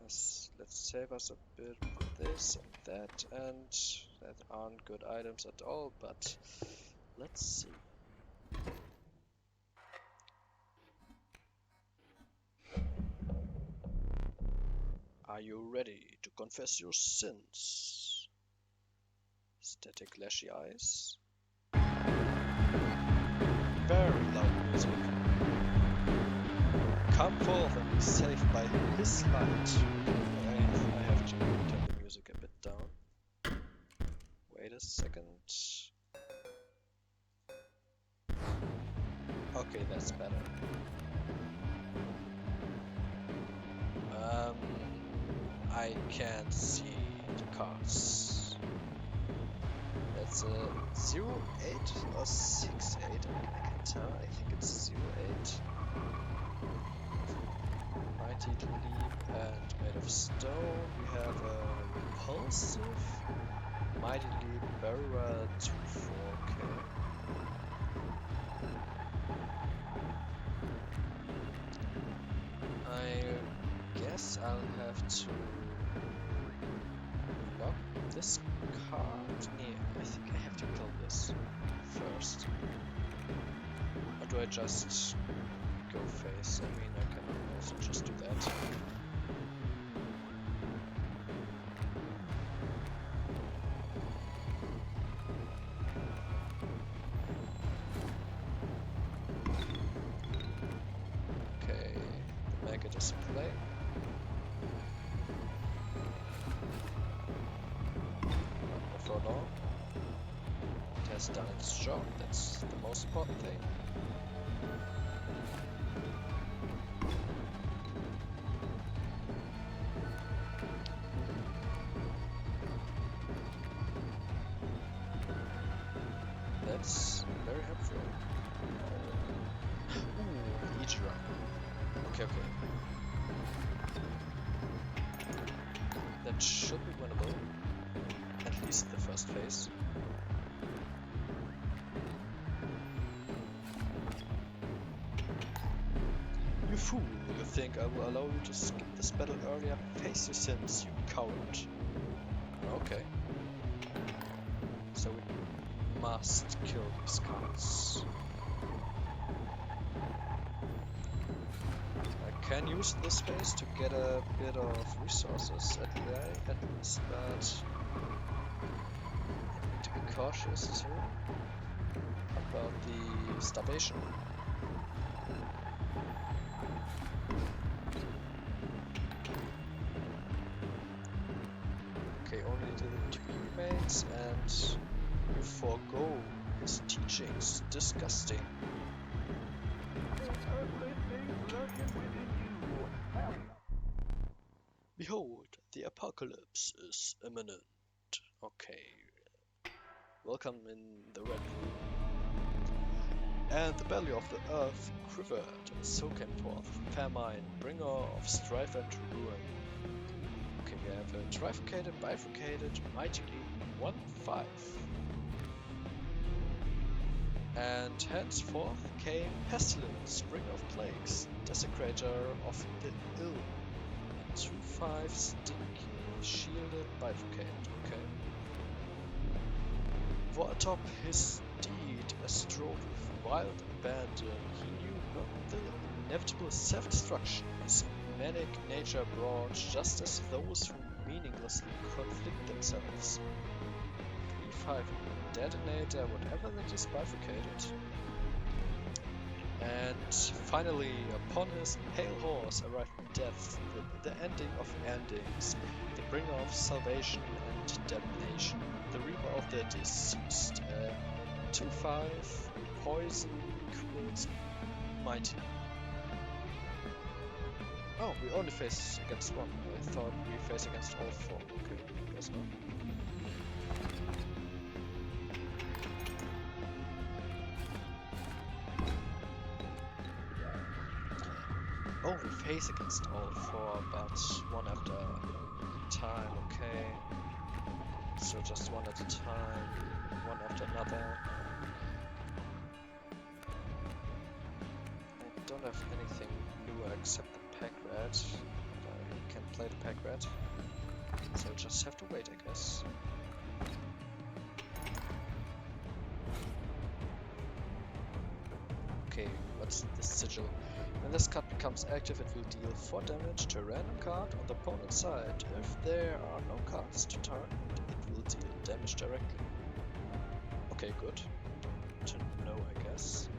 Let's save us a bit with this and that aren't good items at all, but let's see. Are you ready to confess your sins? Static lashy eyes. Very loud music. Come forth and be saved by his light. I have to turn the music a bit down. Wait a second. Okay, that's better. I can't see the cards. That's a 08 or 68, I can't tell. I think it's 08. Mighty Leap and Made of Stone. We have a Repulsive. Mighty Leap, Barrier 2-4, okay. I guess I'll have to lock this card. Yeah, I think I have to kill this first. Or do I just go face? I mean, I can also just do that. Okay, the mega display. For long. It has done its job, that's the most important thing. That's very helpful. Ooh, Idra. Okay. That should be winnable. At least the first phase. You fool! You think I will allow you to skip this battle earlier? Face your sins, you coward! Okay. So we must kill these cards. I can use this phase to get a bit of resources at least, but I need to be cautious too about the starvation. Okay, only the 2 remains, and you forego his teachings. Disgusting. Behold, the apocalypse is imminent. Okay. Welcome in the Red Room. And the belly of the earth quivered, and so came forth famine, bringer of strife and ruin. Okay, we have a trifurcated, bifurcated, mighty leap, 1-5. And henceforth came pestilence, spring of plagues, desecrator of the ill. 2-5 stink, shielded, bifurcated, okay. For atop his deed, a strode with wild abandon, he knew not the inevitable self-destruction his manic nature brought, just as those who meaninglessly conflict themselves. 3-5 detonator, whatever that is, bifurcated. And finally, upon his pale horse arrived death, the ending of endings, the bringer of salvation and damnation, the reaper of the deceased. 2-5, poison equals mighty. Oh, we only face against one. I thought we face against all 4. Okay, guess not. Oh, we face against all 4, but one after a time, okay. So just one at a time, one after another. I don't have anything new except the pack red. I can play the pack red. So I'll just have to wait, I guess. Okay, what's the sigil? When this card becomes active, it will deal 4 damage to a random card on the opponent's side. If there are no cards to target, it will deal damage directly. Okay, good to know, I guess.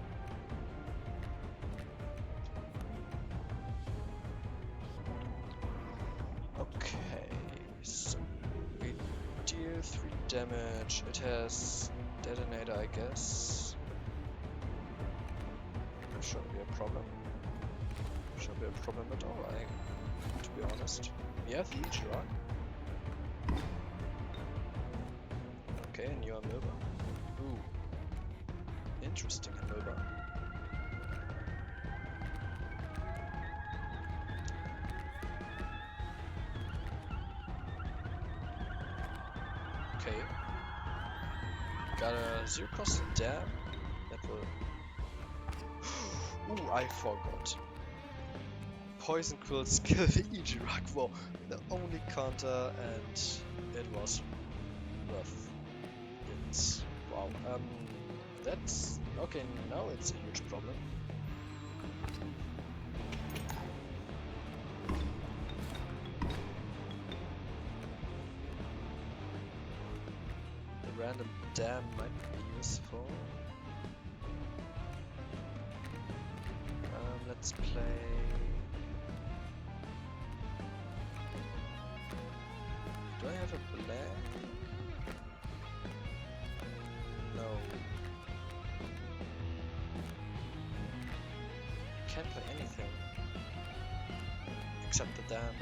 damage. It has detonator, I guess. That shouldn't be a problem. Shouldn't be a problem at all, to be honest. We have the each rock. Okay, and you're amoeba. Ooh. Interesting amoeba. Okay. Got a 0 cost dam. That will... Ooh, I forgot. Poison quills kill the EG rock. Wow, the only counter, and it was worth it. Wow, that's... Okay, now it's a huge problem. The random dam might be useful. Let's play... Do I have a black? No. Can't play anything. Except the dam.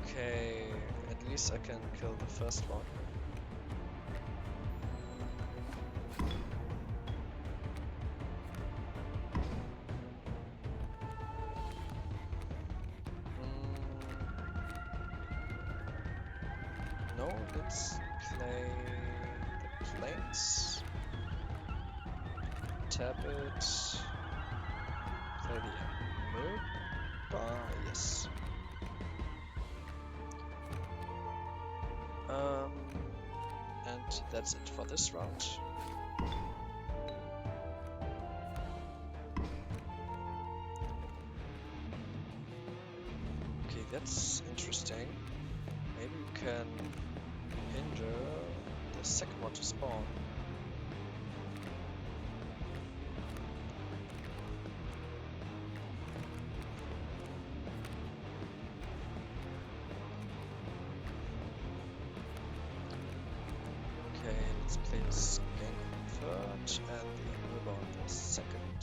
Okay, at least I can kill the first one. No, let's play the planes. Tap it. Play the amoeba. Yes. And that's it for this round. Okay, that's interesting. Maybe we can hinder the second one to spawn. Okay, let's play the skank on third and the amoeba on the second.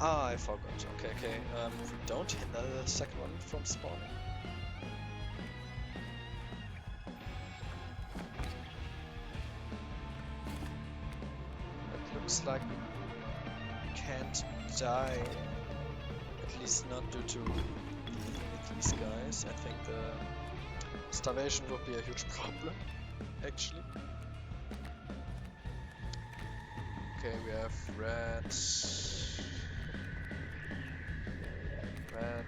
Ah, I forgot. Okay. We don't hinder the second one from spawning. It looks like we can't die. At least not due to these guys. I think the starvation would be a huge problem, actually. Okay, we have red egg.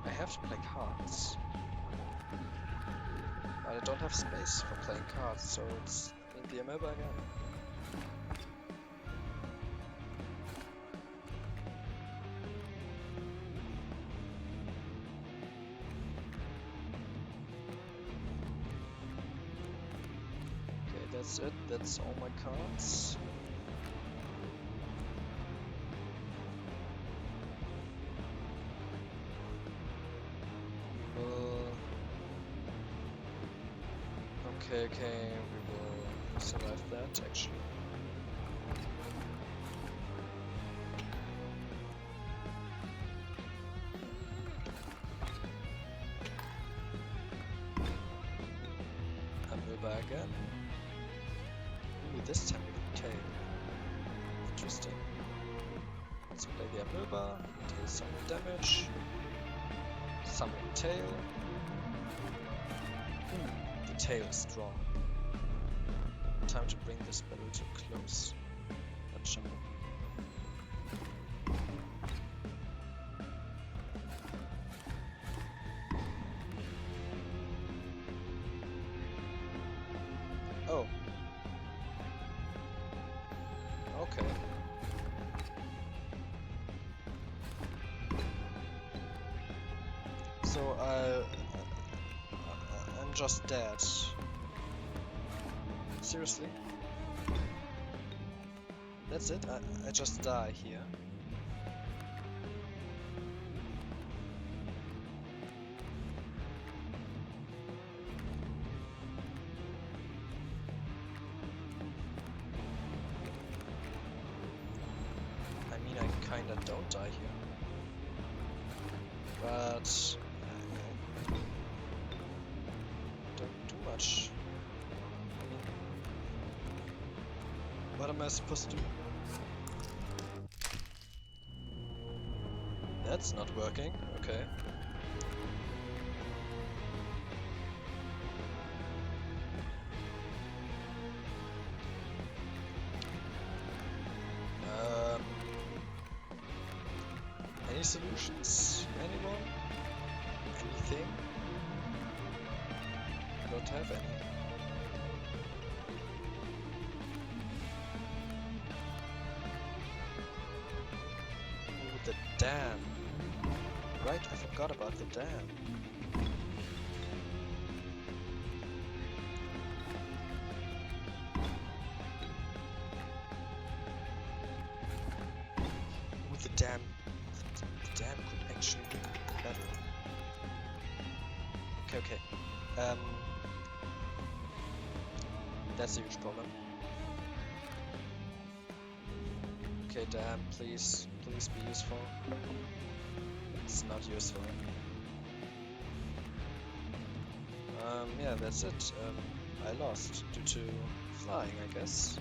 I have to play cards. But I don't have space for playing cards, so it's the amoeba again. That's it, that's all my cards. Okay, we will survive that actually. Amoeba again. This time with the tail. Interesting. Let's play the amoeba, deal some damage. Summon tail. The tail is strong. Time to bring this battle to a close. Let's jump. Oh. Okay. So I'm just dead. Seriously? That's it? I just die here. I mean, I kinda don't die here. But don't do much. I mean, what am I supposed to do? That's not working. Okay. Any solutions? Anyone? Anything? I don't have any. Ooh, the dam. Right, I forgot about the dam. Ooh, the dam. The dam could actually be better. Okay. That's a huge problem. Okay, dam, please be useful. It's not useful. Yeah, that's it. I lost due to flying, I guess.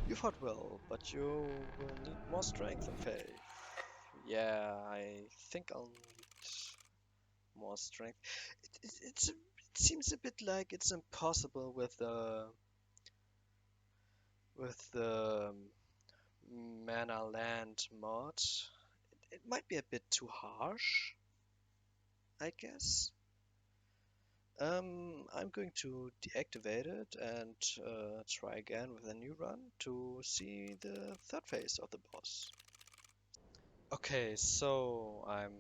You fought well, but you will need more strength and faith. Yeah, I think I'll need more strength. It seems a bit like it's impossible with the mana land mod. It might be a bit too harsh, I guess. I'm going to deactivate it and try again with a new run to see the third phase of the boss. Okay, so I'm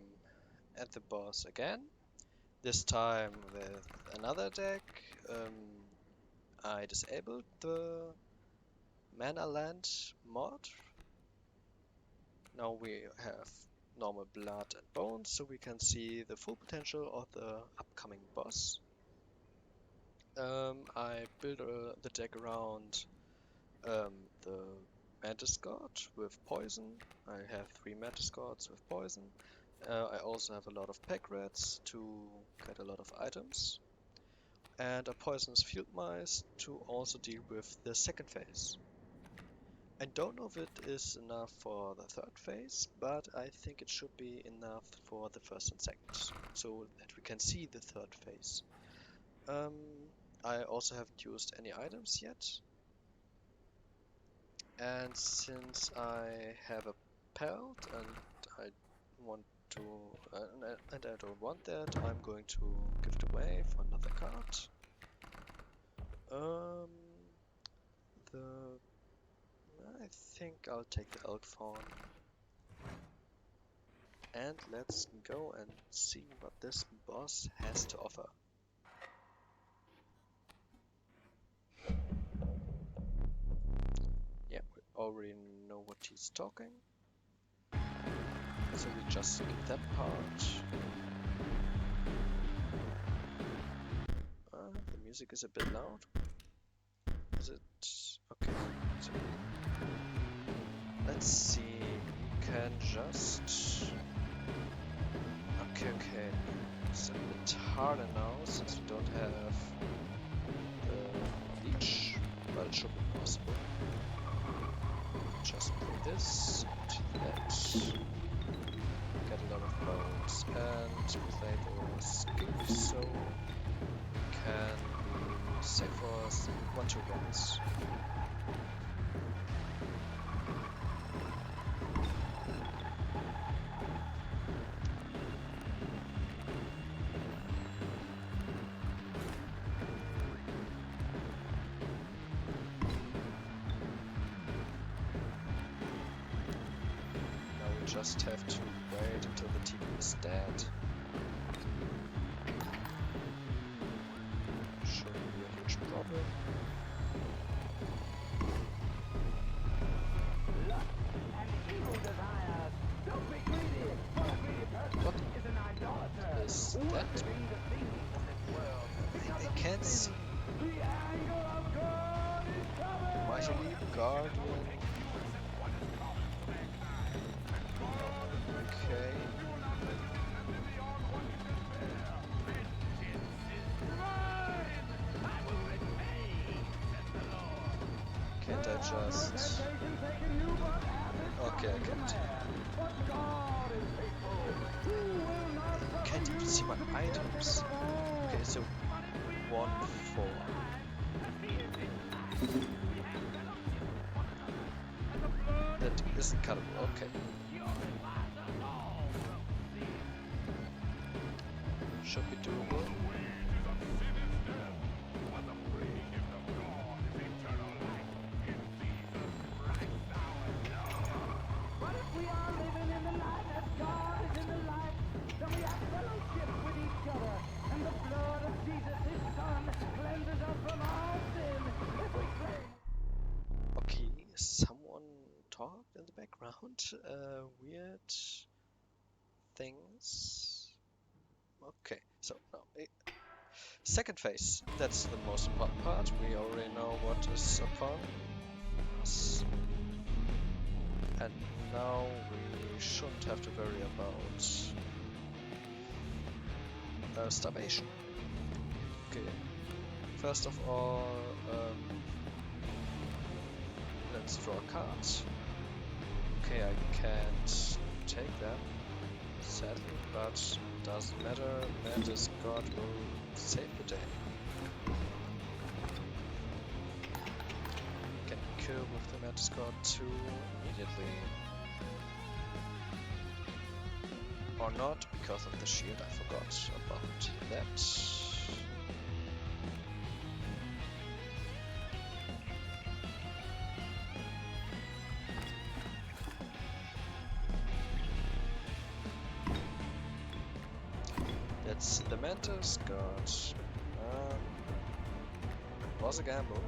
at the boss again. This time with another deck. I disabled the mana land mod. Now we have normal blood and bones, so we can see the full potential of the upcoming boss. I built the deck around the Mantis God with poison. I have 3 Mantis Gods with poison. I also have a lot of pack rats to get a lot of items. And a poisonous field mice to also deal with the second phase. I don't know if it is enough for the third phase, but I think it should be enough for the first and second, so that we can see the third phase. I also haven't used any items yet. And since I have a pelt and I want to, and I don't want that, I'm going to give it away for another card. I think I'll take the elk fawn. And let's go and see what this boss has to offer. Yeah, we already know what he's talking. So we just skip that part. The music is a bit loud. Is it? Okay. So let's see. We can just... Okay. It's a bit harder now since we don't have the leech, but it should be possible. Just play this and that. Get a lot of bones and play the skip so we can be safe for 1-2 rounds. just have to wait until the TV is dead. Shouldn't be a huge problem. What is that? I can't see. Mighty Leap, Guardian. Okay. Can't I just... Okay, I can't. Can't even see my items. Okay, so 1-4. That isn't cuttable, okay. Should be doable. Okay, someone talked in the background. Weird things. Okay, so now second phase. That's the most important part. We already know what is upon us, and now we shouldn't have to worry about starvation. Okay. First of all, let's draw cards. Okay, I can't take them, sadly, but doesn't matter. Mantis God will save the day. Can kill with the Mantis God too immediately. Or not, because of the shield. I forgot about that. That's the Mantis God. Was a gamble.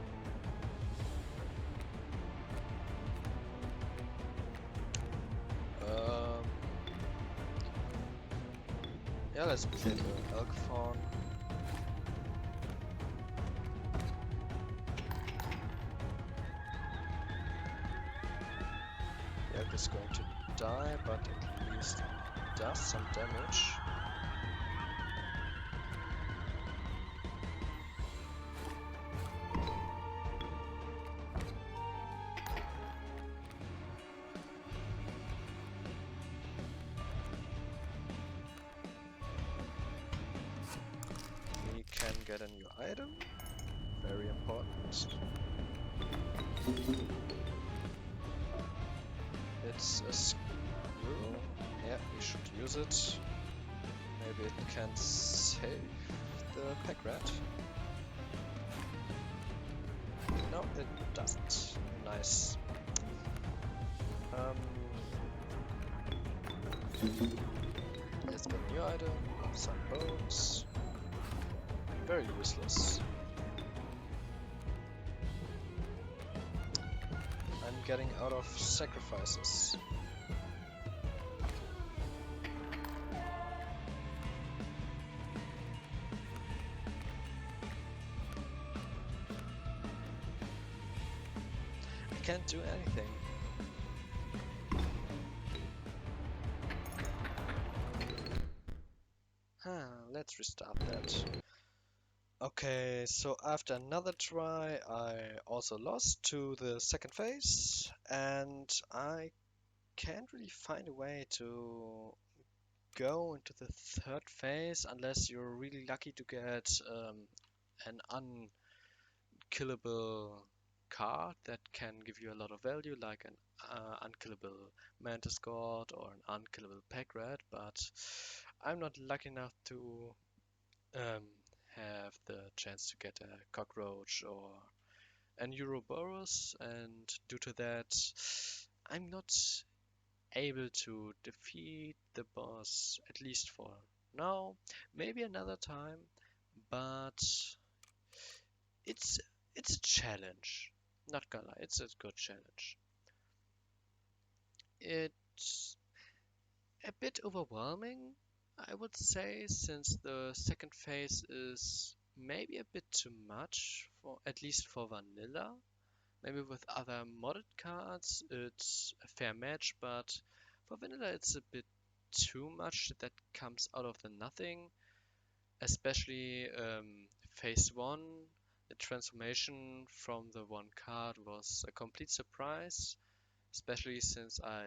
Yeah, let's play the Elk Fawn. The Elk is going to die, but at least it does some damage. Get a new item, very important. It's a screw, yeah, we should use it. Maybe it can save the pack rat. No, it doesn't. Nice. Let's get a new item, some bones. Very useless. I'm getting out of sacrifices. I can't do anything. Let's restart that. Okay, so after another try, I also lost to the second phase, and I can't really find a way to go into the third phase unless you're really lucky to get an unkillable card that can give you a lot of value, like an unkillable Mantis God or an unkillable pack rat, but I'm not lucky enough to have the chance to get a cockroach or an Ouroboros, and due to that I'm not able to defeat the boss, at least for now. Maybe another time, but it's it's a challenge. Not gonna lie, it's a good challenge. It's a bit overwhelming, I would say, since the second phase is maybe a bit too much for at least for vanilla. Maybe with other modded cards, it's a fair match, but for vanilla, it's a bit too much that comes out of the nothing. Especially phase one, the transformation from the one card was a complete surprise, especially since I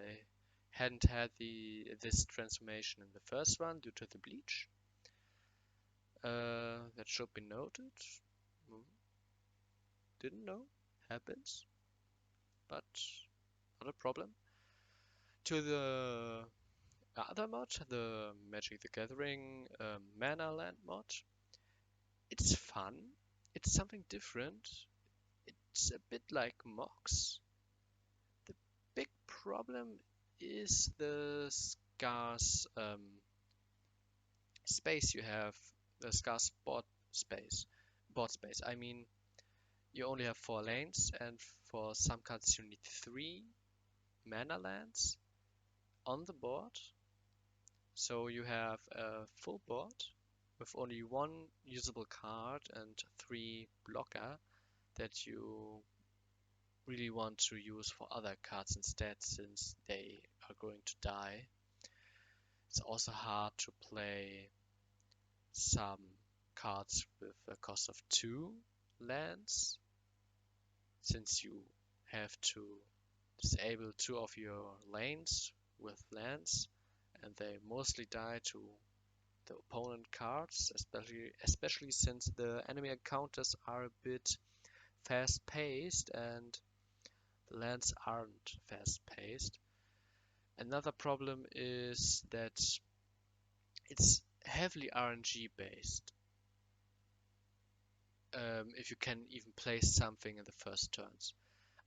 hadn't had this transformation in the first one due to the bleach. That should be noted. Didn't know. Happens. But not a problem. To the other mod, the Magic the Gathering Mana Land mod. It's fun. It's something different. It's a bit like Mox. The big problem is the scarce space you have, the scarce board space. I mean, you only have 4 lanes, and for some cards you need 3 mana lands on the board. So you have a full board with only 1 usable card and 3 blocker that you really want to use for other cards instead, since they are going to die. It's also hard to play some cards with a cost of 2 lands, since you have to disable 2 of your lanes with lands, and they mostly die to the opponent cards, especially since the enemy encounters are a bit fast-paced and the lands aren't fast-paced. Another problem is that it's heavily RNG based. If you can even place something in the first turns.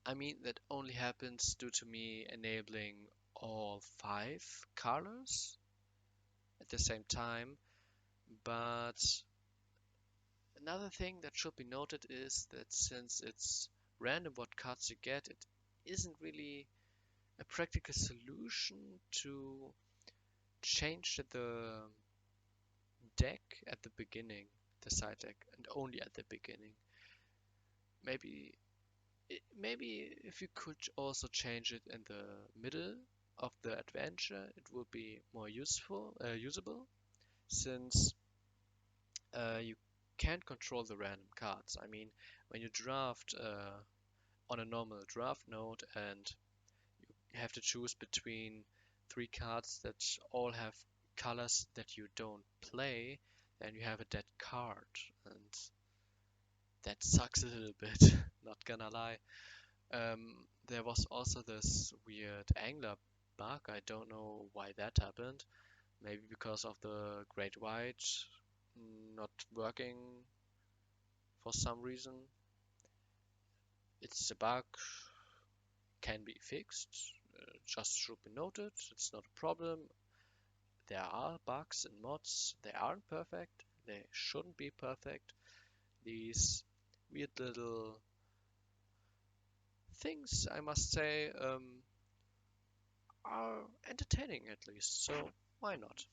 I mean, that only happens due to me enabling all 5 colors at the same time. But another thing that should be noted is that since it's random what cards you get, it isn't really a practical solution to change the deck at the beginning, the side deck, and only at the beginning. Maybe if you could also change it in the middle of the adventure, it would be more usable, since you can't control the random cards. I mean, when you draft on a normal draft node and you have to choose between 3 cards that all have colors that you don't play, then you have a dead card, and that sucks a little bit, not gonna lie. There was also this weird angler bug. I don't know why that happened. Maybe because of the Great White not working for some reason. It's a bug, can be fixed. Just should be noted. It's not a problem. There are bugs in mods. They aren't perfect. They shouldn't be perfect. These weird little things, I must say, are entertaining at least, so why not?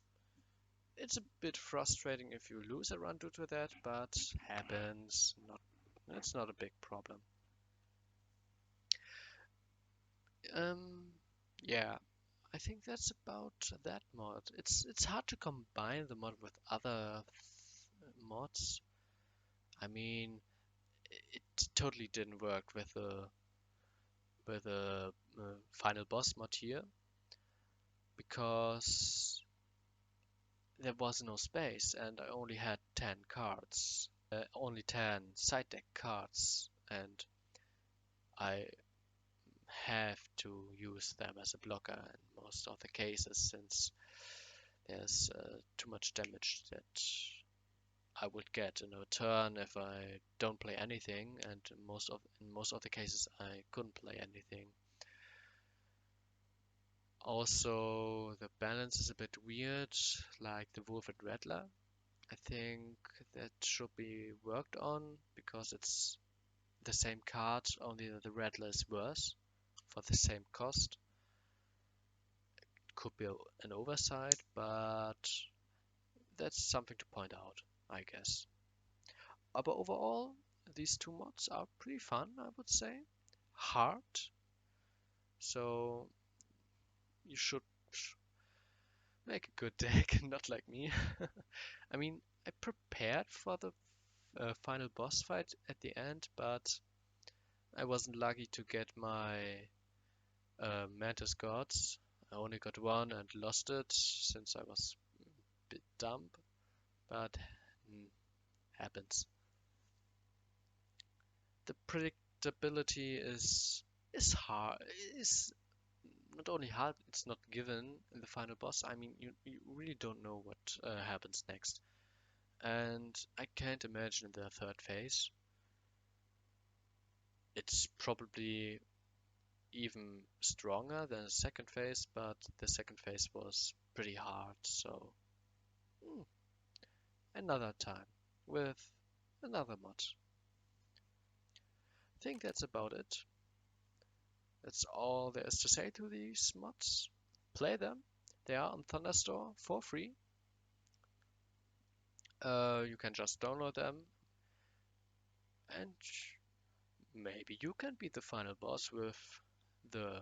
It's a bit frustrating if you lose a run due to that, but happens. It's not a big problem. Yeah, I think that's about that mod. It's hard to combine the mod with other mods. I mean, it totally didn't work with the final boss mod here, because there was no space and I only had 10 cards, only 10 side deck cards, and I have to use them as a blocker in most of the cases, since there's too much damage that I would get in a turn if I don't play anything, and in most of the cases I couldn't play anything. Also, the balance is a bit weird, like the Wolf and Rattler. I think that should be worked on because it's the same card, only that the Rattler is worse for the same cost. Could be an oversight, but that's something to point out, I guess. But overall, these two mods are pretty fun, I would say. Hard, so you should make a good deck, not like me. I mean, I prepared for the final boss fight at the end, but I wasn't lucky to get my Mantis Gods. I only got one and lost it since I was a bit dumb, but happens. The predictability is hard. Is not only hard, it's not given in the final boss. I mean, you really don't know what happens next. And I can't imagine the third phase. It's probably even stronger than the second phase, but the second phase was pretty hard, so mm, another time with another mod. I think that's about it. That's all there is to say to these mods. Play them. They are on Thunderstore for free. You can just download them and maybe you can beat the final boss with the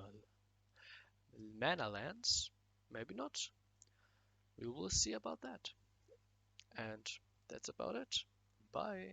mana lands. Maybe not. We will see about that. And that's about it. Bye.